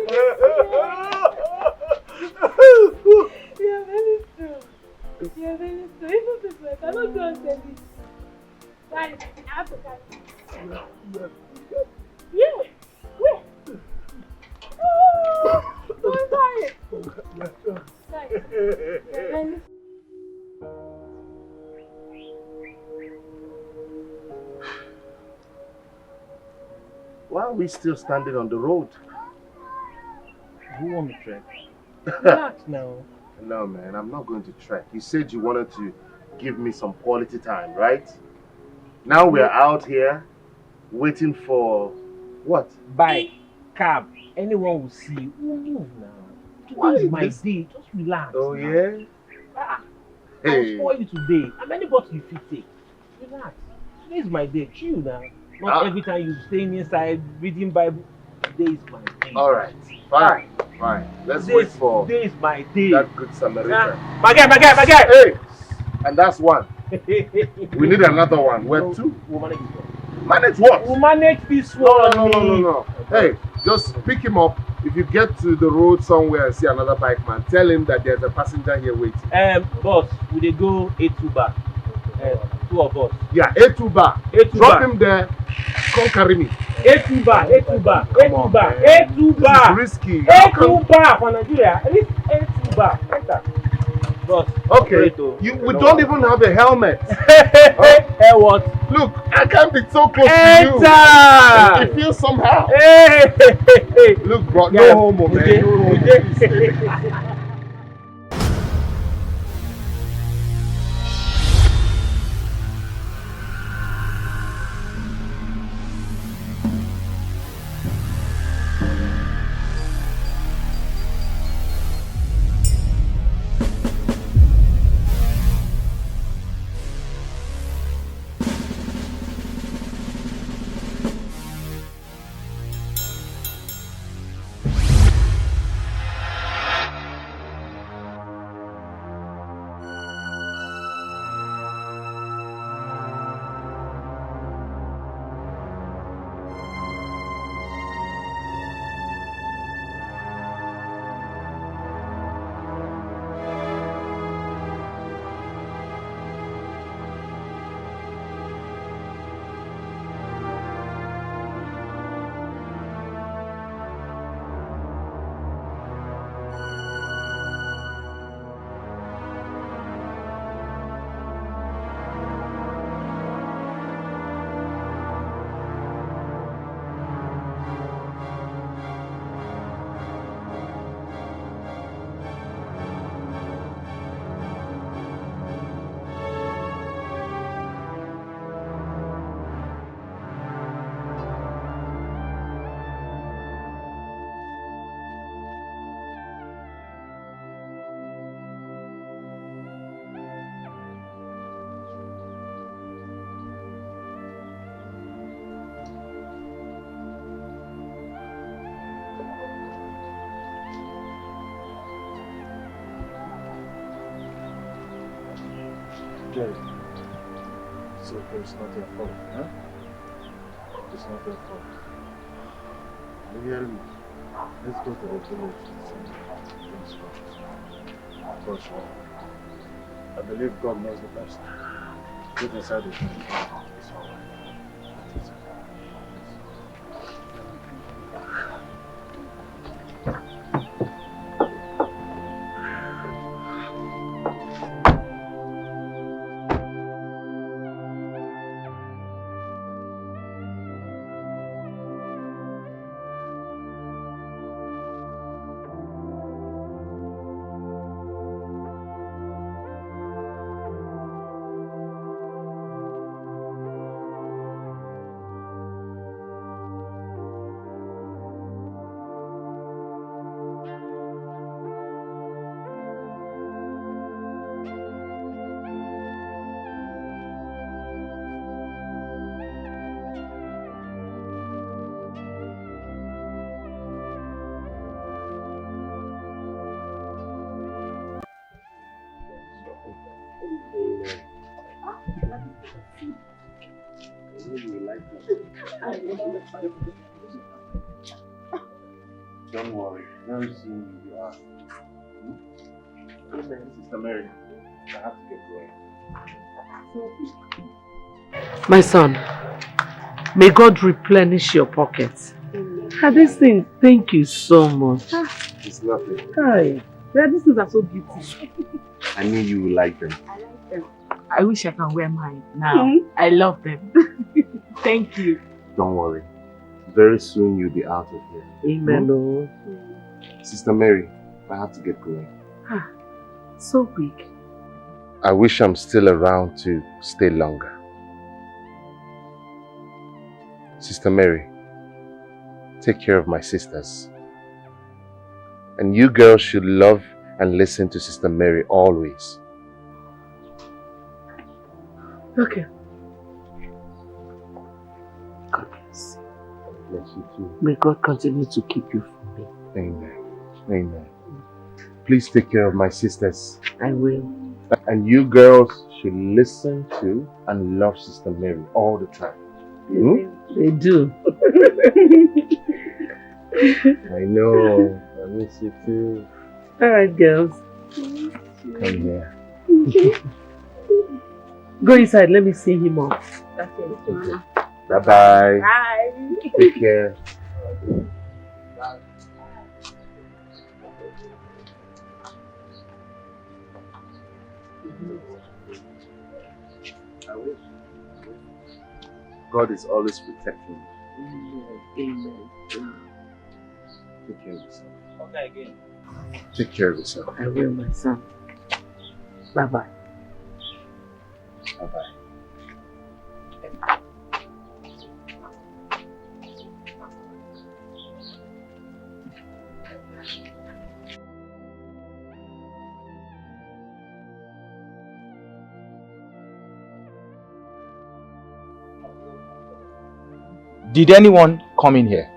You are very strong! Even people, I cannot do anything. Sorry, I have to carry. Yeah! Where? Oh, sorry. Why are we still standing on the road? You want me to trek? No, man, I'm not going to trek. You said you wanted to give me some quality time, right? Now we're out here waiting for what? Bike, cab, anyone will see you. Move now. Today is my day. Just relax. Oh, yeah? I'll spoil you today. How many bottles you fit take? Relax. Today is my day. Chill now. Not every time you staying inside reading Bible. Today is my day. Alright, fine. Let's wait for today is my day. That good Samaritan. My guy. Hey! And that's one. We need another one. Where two? We'll manage this one. Manage what? We'll manage this one. No. Hey, just pick him up. If you get to the road somewhere and see another bike man, tell him that there's a passenger here waiting. Boss, will they go A2 bar? Two of us. Yeah, A2 bar. Drop him there. Come carry me. A2 bar. This is risky. A2 bar for Nigeria. At least A2 bar. Enter. Boss. Okay. We don't even have a helmet. Hey, what? Look, I can't be so close to you. It feels somehow. Hey. Look, bro, no homo, man. No homo. Jerry, it's okay, it's not your fault, huh? It's not your fault. Really, let's go to the village and see things first. For sure. I believe God knows the best. Get inside the tent. It's all right. It's okay. Don't worry, very soon you'll be out. Sister Mary, I have to get going. My son, may God replenish your pockets. And this thing, thank you so much. It's lovely. Hi. These things are so beautiful. I knew you would like them. I like them. I wish I can wear mine now. I love them. Thank you. Don't worry. Very soon you'll be out of here. Amen, Lord. Sister Mary, I have to get going. So weak. I wish I'm still around to stay longer. Sister Mary, take care of my sisters. And you girls should love and listen to Sister Mary always. Okay. God bless. Bless you too. May God continue to keep you from me. Amen. Amen. Please take care of my sisters. I will. And you girls should listen to and love Sister Mary all the time. They do. I know. I miss you too. Alright, girls. Come here. Go inside, let me see him off. Okay. Bye-bye. Bye. Take care. God is always protecting you. Amen. Take care of yourself. Okay, again. Take care of yourself. I will, my son. Bye-bye. Bye-bye. Did anyone come in here?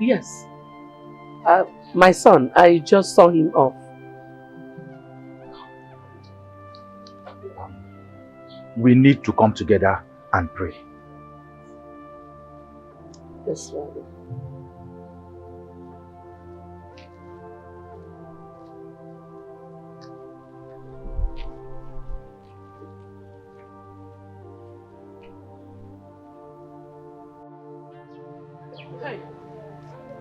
Yes. My son, I just saw him off. We need to come together and pray. Yes, Father.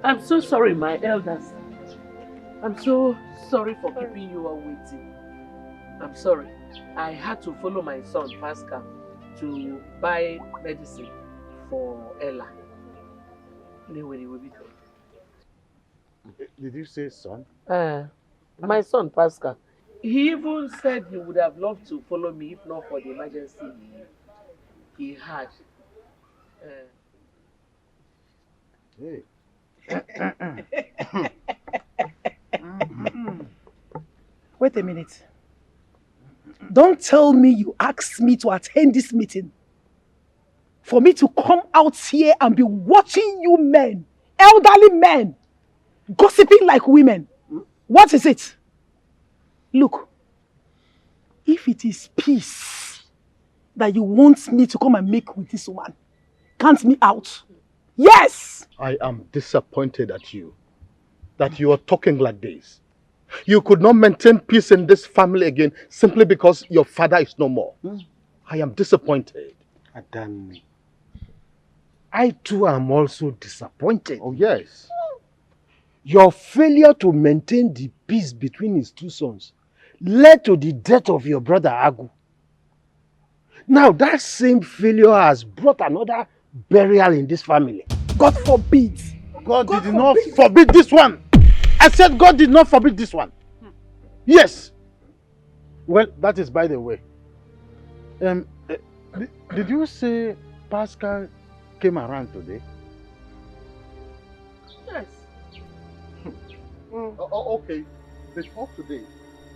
I'm so sorry, my elders. I'm so sorry for keeping you all waiting. I'm sorry. I had to follow my son, Pascal, to buy medicine for Ella. Anyway, will be good. Did you say son? My son, Pascal. He even said he would have loved to follow me if not for the emergency he had. Hey. Wait a minute. Don't tell me you asked me to attend this meeting for me to come out here and be watching you men, elderly men, gossiping like women. What is it? Look, if it is peace that you want me to come and make with this woman, count me out. Yes! I am disappointed at you, that you are talking like this. You could not maintain peace in this family again simply because your father is no more. I am disappointed. Adanne, I too am also disappointed. Oh yes. Your failure to maintain the peace between his two sons led to the death of your brother Agu. Now that same failure has brought another burial in this family. God forbid. God did not forbid this one. I said God did not forbid this one. Yes. Well, that is by the way. Did you say Pascal came around today? Yes. Okay. Before today,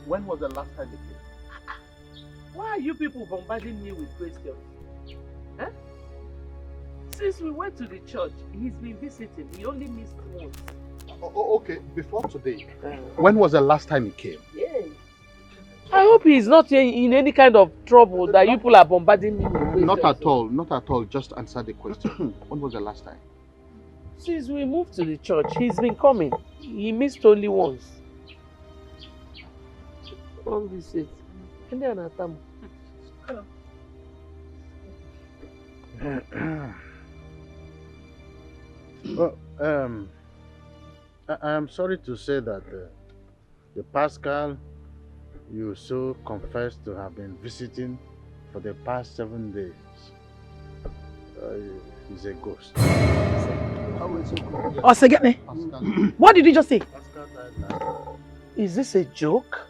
when was the last time he came? Why are you people bombarding me with questions? Huh? Since we went to the church, he's been visiting. He only missed once. Okay, before today. When was the last time he came? Yeah. I hope he's not in any kind of trouble that you people are bombarding me with questions. Not at all. Not at all. Just answer the question. When was the last time? Since we moved to the church, he's been coming. He missed only once. One visit. And then Atamu. Well, I am sorry to say that the Pascal you so confessed to have been visiting for the past 7 days is a ghost. Oh, say get me. What did you just say? Is this a joke?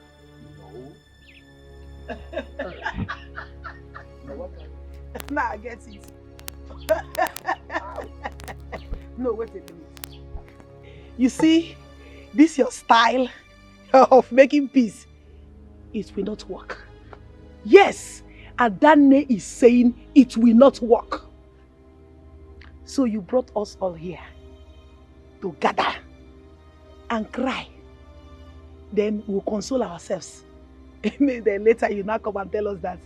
Nah, I get it. No, wait a minute. You see, this your style of making peace. It will not work. Yes, Adanne is saying it will not work. So you brought us all here to gather and cry. Then we'll console ourselves. Then later you now come and tell us that,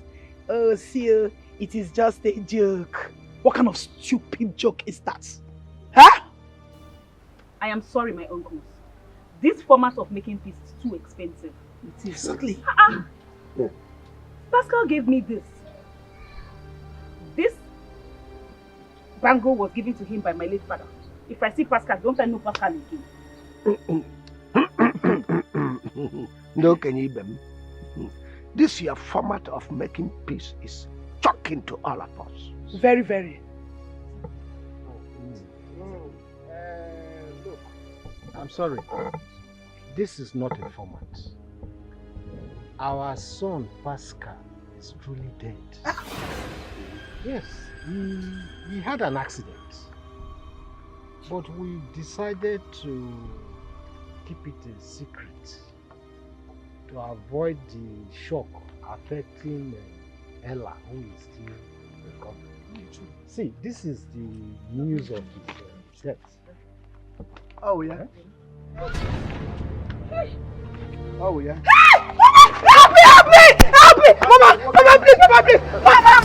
oh, see, it is just a joke. What kind of stupid joke is that? Huh? I am sorry, my uncles. This format of making peace is too expensive. It is. Exactly. Yeah. Pascal gave me this. This bangle was given to him by my late father. If I see Pascal, don't I know Pascal again? No, Kenibem. This your format of making peace is shocking to all of us. Very, very. Look, I'm sorry. This is not a format. Our son Pascal is truly dead. Yes, he had an accident. But we decided to keep it a secret to avoid the shock affecting Ella, who is still recovering. See, this is the news of his death. Oh, yeah? Oh, yeah? Help me! Help me! Help me! Mama! Mama, please! Mama, please! Mama!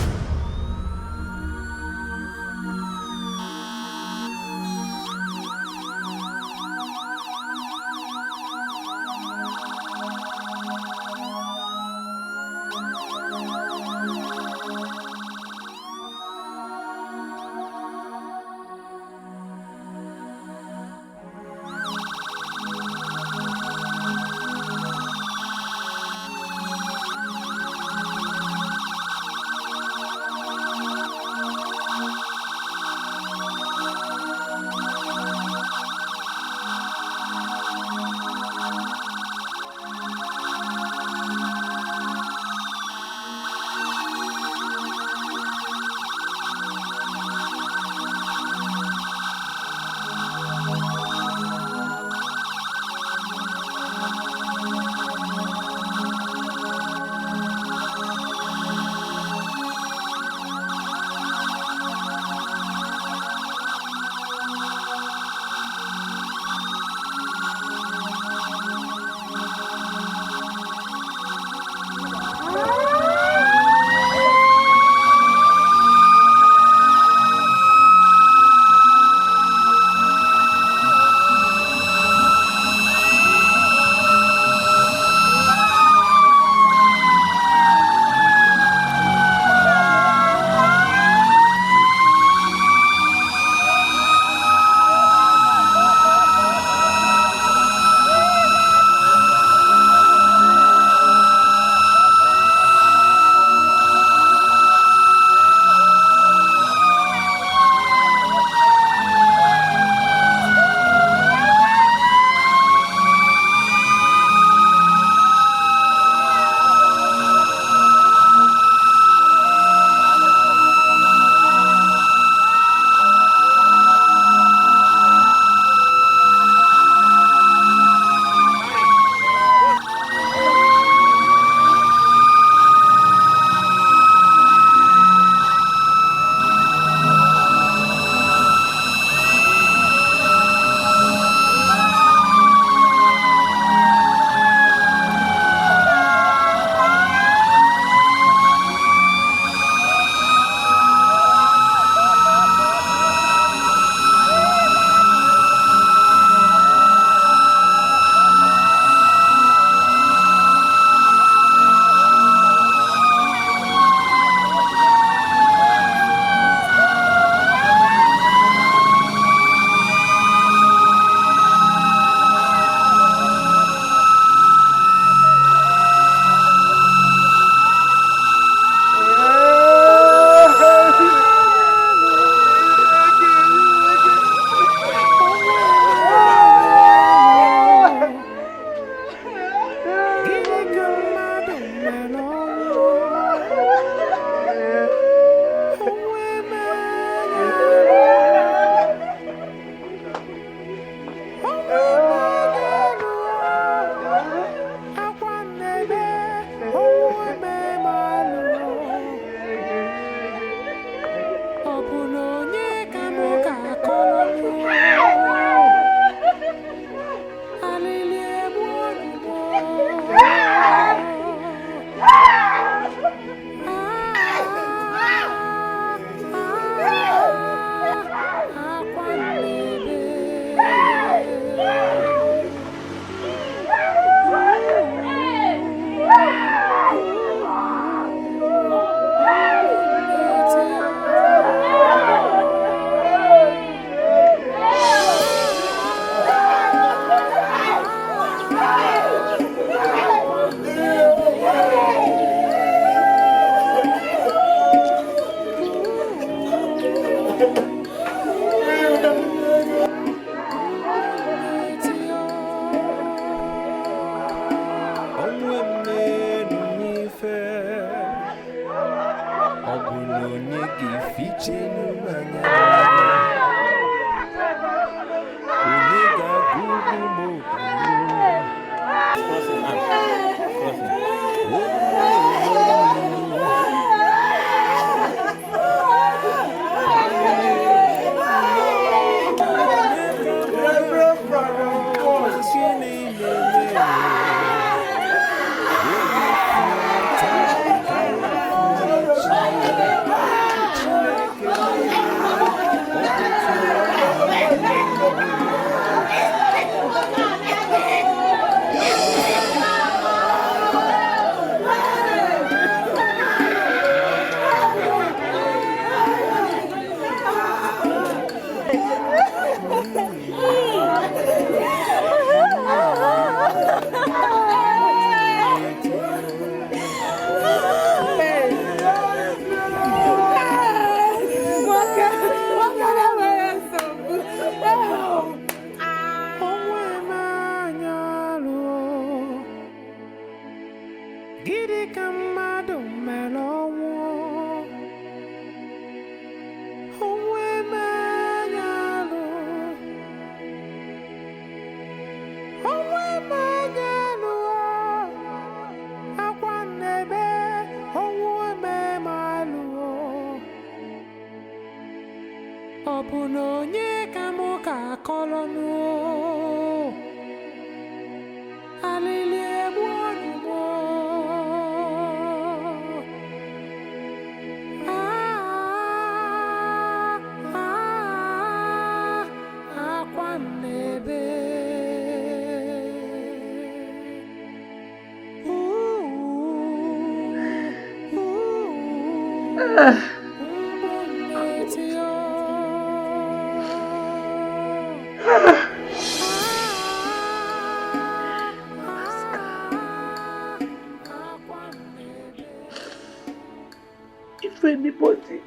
If anybody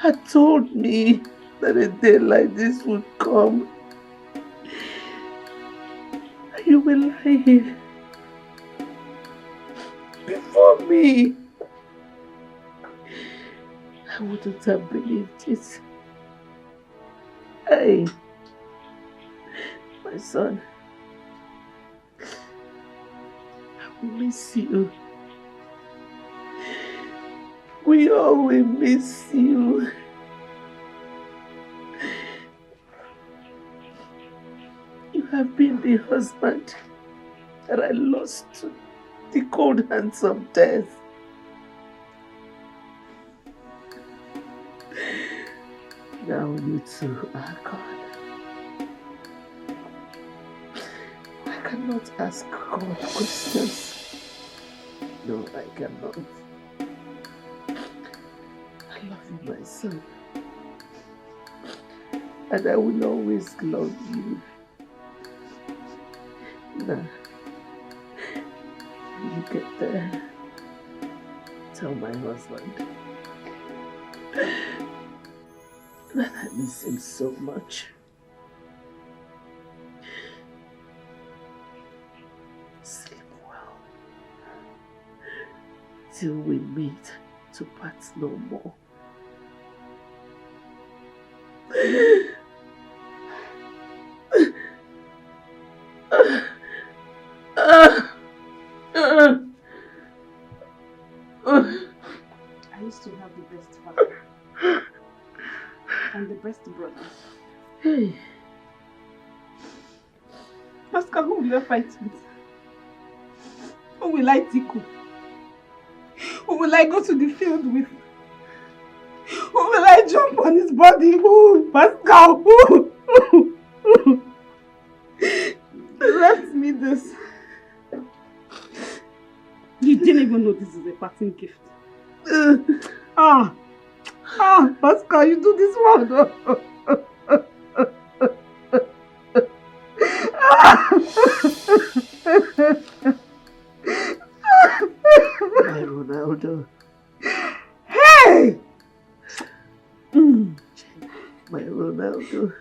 had told me that a day like this would come, you will lie here before me, I wouldn't have believed it. Hey, my son, I will miss you. We all will miss you. You have been the husband that I lost to the cold hands of death. Now you two are gone. I cannot ask God questions. No, I cannot. I love you, my son. And I will always love you. Now, when you get there, tell my husband that I miss him so much. Sleep well till we meet to part no more. I used to have the best father and the best brother. Hey. Oscar, who will I fight with? Who will I tickle? Who will I go to the field with? Who will I jump on his body? Who? Pascal, who? You left me this. You didn't even know this is a parting gift. Pascal, you do this one. My Ronaldo. Hey! My Ronaldo.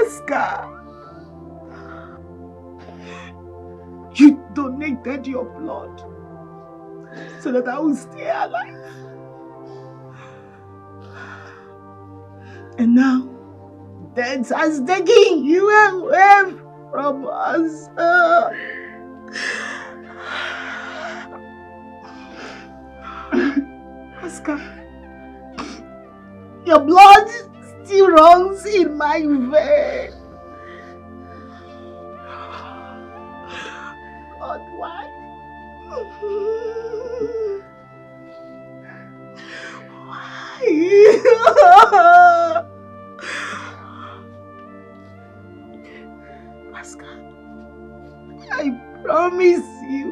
Oscar, you donated your blood so that I will stay alive. And now, death has taken you away from us. Oscar, your blood still runs in my vein. God, why? Why? Oscar, I promise you,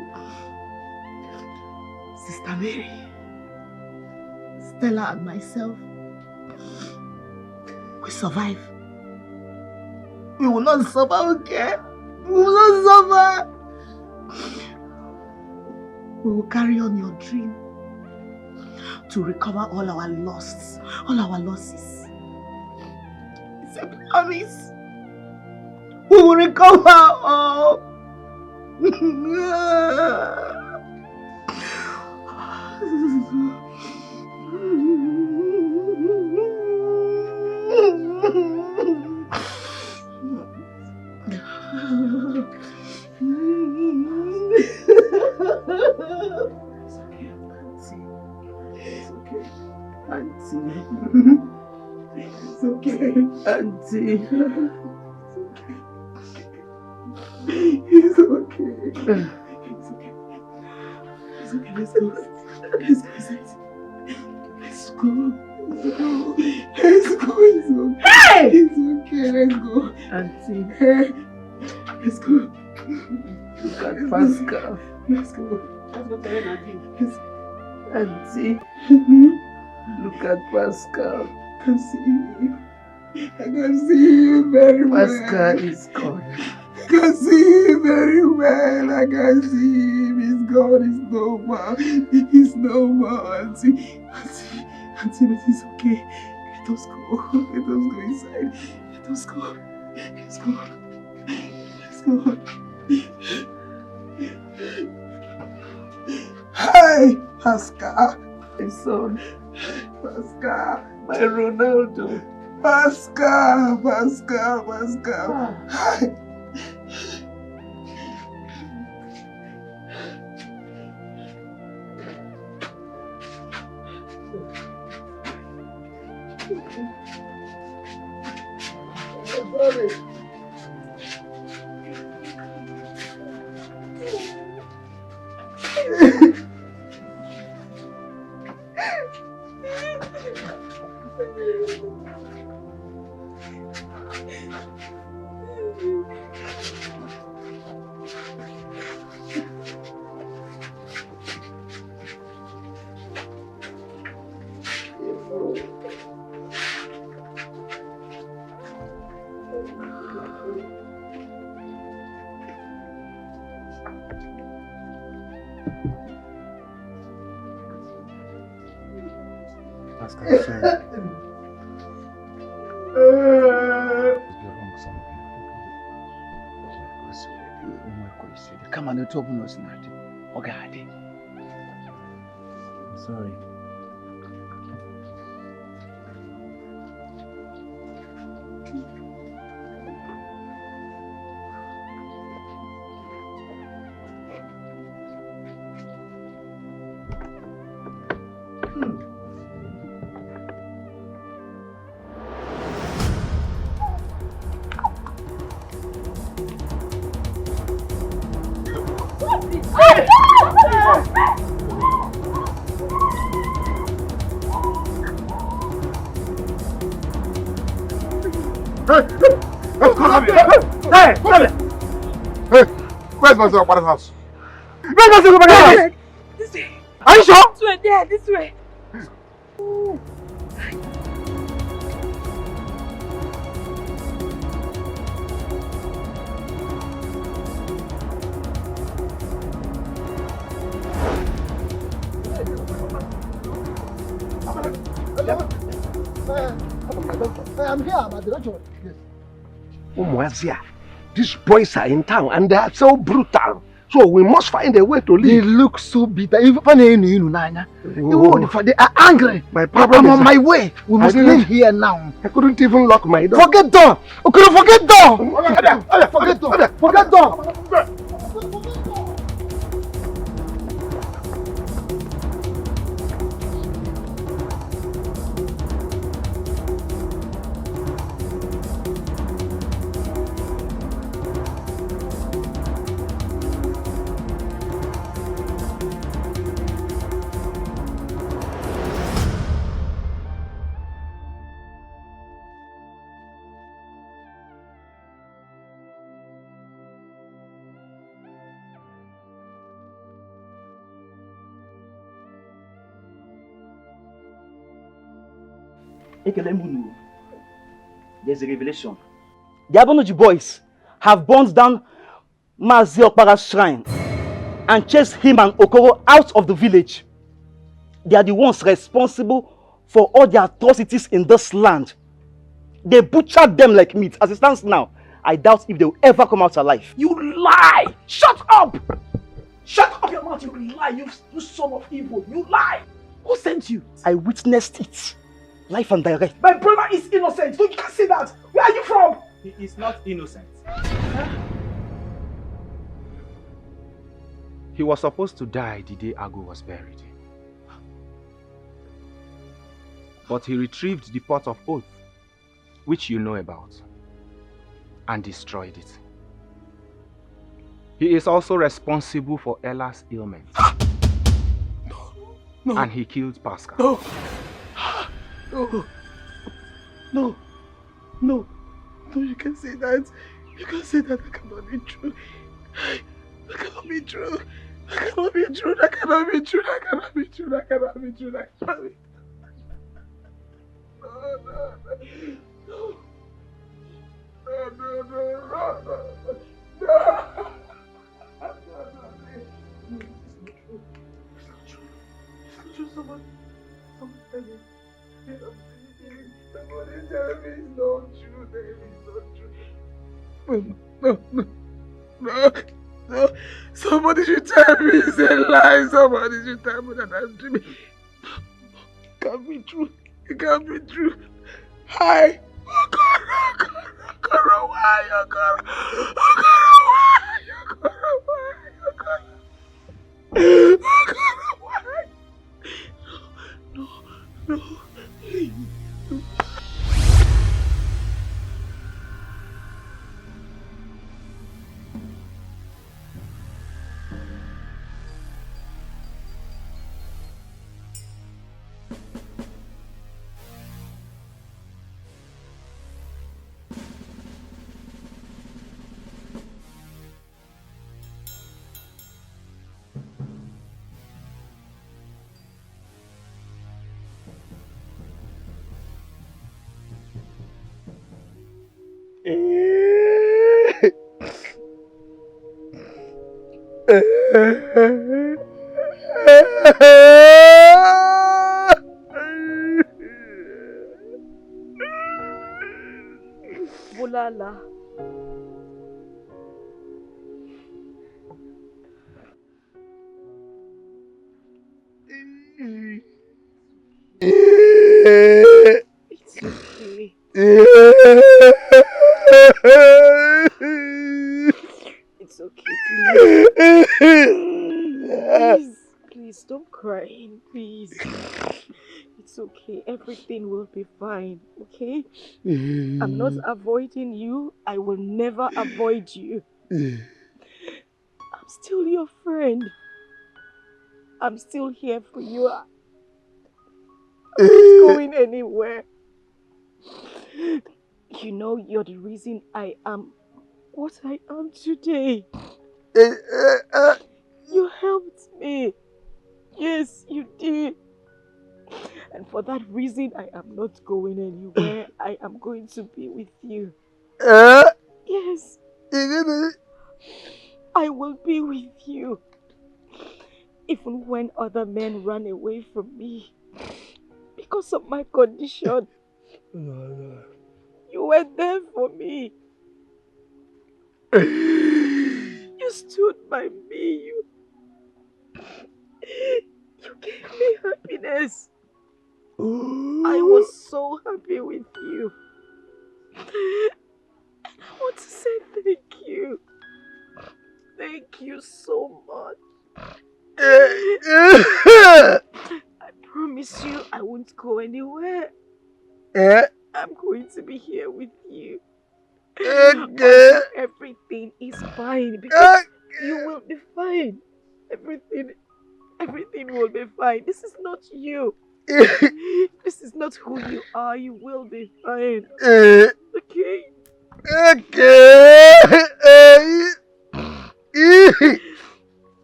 Sister Mary, Stella and myself, we survive. We will not suffer, okay? We will not suffer. We will carry on your dream to recover all our losses. It's a promise. We will recover all. It's okay, Auntie. It's okay. It's okay. It's okay. Let's go. Let's go. Let's go. Let's go. It's okay. Hey! It's okay. Let's go. Auntie. Let's go. Look at Pascal. Let's go. Let's go tell Auntie. Auntie. Look at Pascal. I can see you. I can see you very well. Pascal is gone. I can see him very well. I can see him. He's gone. He's normal. He's normal, Auntie. Auntie, but it's okay. Let us go. Let us go inside. Let us go. Let's go. Let's go. Hi, Pascal. My son. Pascal. My Ronaldo. Pascal. Hi. Sorry. Pascal, sorry. Come on, you're talking us now. Okay, I'm sorry. Hey, where's my father's house? Where's my father's house? This way. Are you sure? This way, there, this way. I'm here, I'm at the doctor. Yes. These boys are in town and they are so brutal. So we must find a way to leave. They look so bitter. Even they are angry. My problem I'm is on my way. We must leave here now. I couldn't even lock my door. Forget door. Okay, forget door. Forget door. Forget door. There's a revelation. The Abonoji boys have burned down Mazi Okpara's shrine and chased him and Okoro out of the village. They are the ones responsible for all the atrocities in this land. They butchered them like meat. As it stands now, I doubt if they will ever come out alive. You lie! Shut up! Shut up your mouth, you lie! You son of evil, you lie! Who sent you? I witnessed it. Life and direct. My brother is innocent. You can't say that. Where are you from? He is not innocent. He was supposed to die the day Ago was buried. But he retrieved the pot of oath, which you know about, and destroyed it. He is also responsible for Ella's ailment. No. And he killed Pascal. No, you can say that. You can say that. That cannot be true. That cannot be true. That cannot be true. That cannot be true. That cannot be true. That cannot be true. That cannot be true. Somebody tell me. Somebody tell me it's not true. It's not true. No. Somebody should tell me it's a lie. Somebody should tell me that I'm dreaming. It can't be true. It can't be true. Hi. Okoro, why? Okoro, why? No, please. Bulala. It's okay. It's okay, please. Please, don't cry, please. It's okay, everything will be fine, okay? I'm not avoiding you. I will never avoid you. I'm still your friend. I'm still here for you. I'm not going anywhere. You know you're the reason I am what I am today. You helped me. Yes, you did. And for that reason, I am not going anywhere. I am going to be with you. Yes. I will be with you. Even when other men run away from me because of my condition, you were there for me. You stood by me. You gave me happiness. I was so happy with you. And I want to say thank you. Thank you so much. I promise you I won't go anywhere. I'm going to be here with you. Until everything is fine, because you will be fine. Everything will be fine. This is not you. This is not who you are. You will be fine. Okay?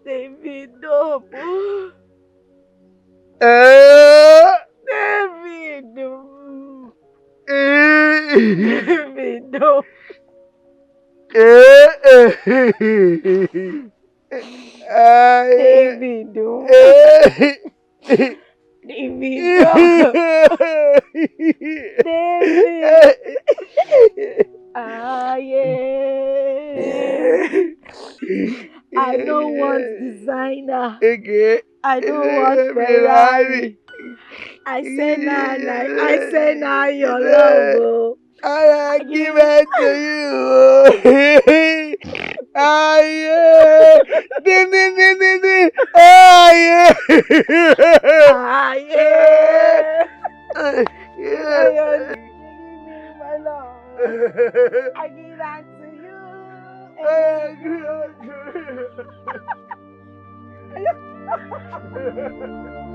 David, no. David, no. David, no. David, no. David, no. David. Yeah. I don't want designer. I don't want Ferrari. I say nah, your love. Oh. I give it to you. My love. I give that to you.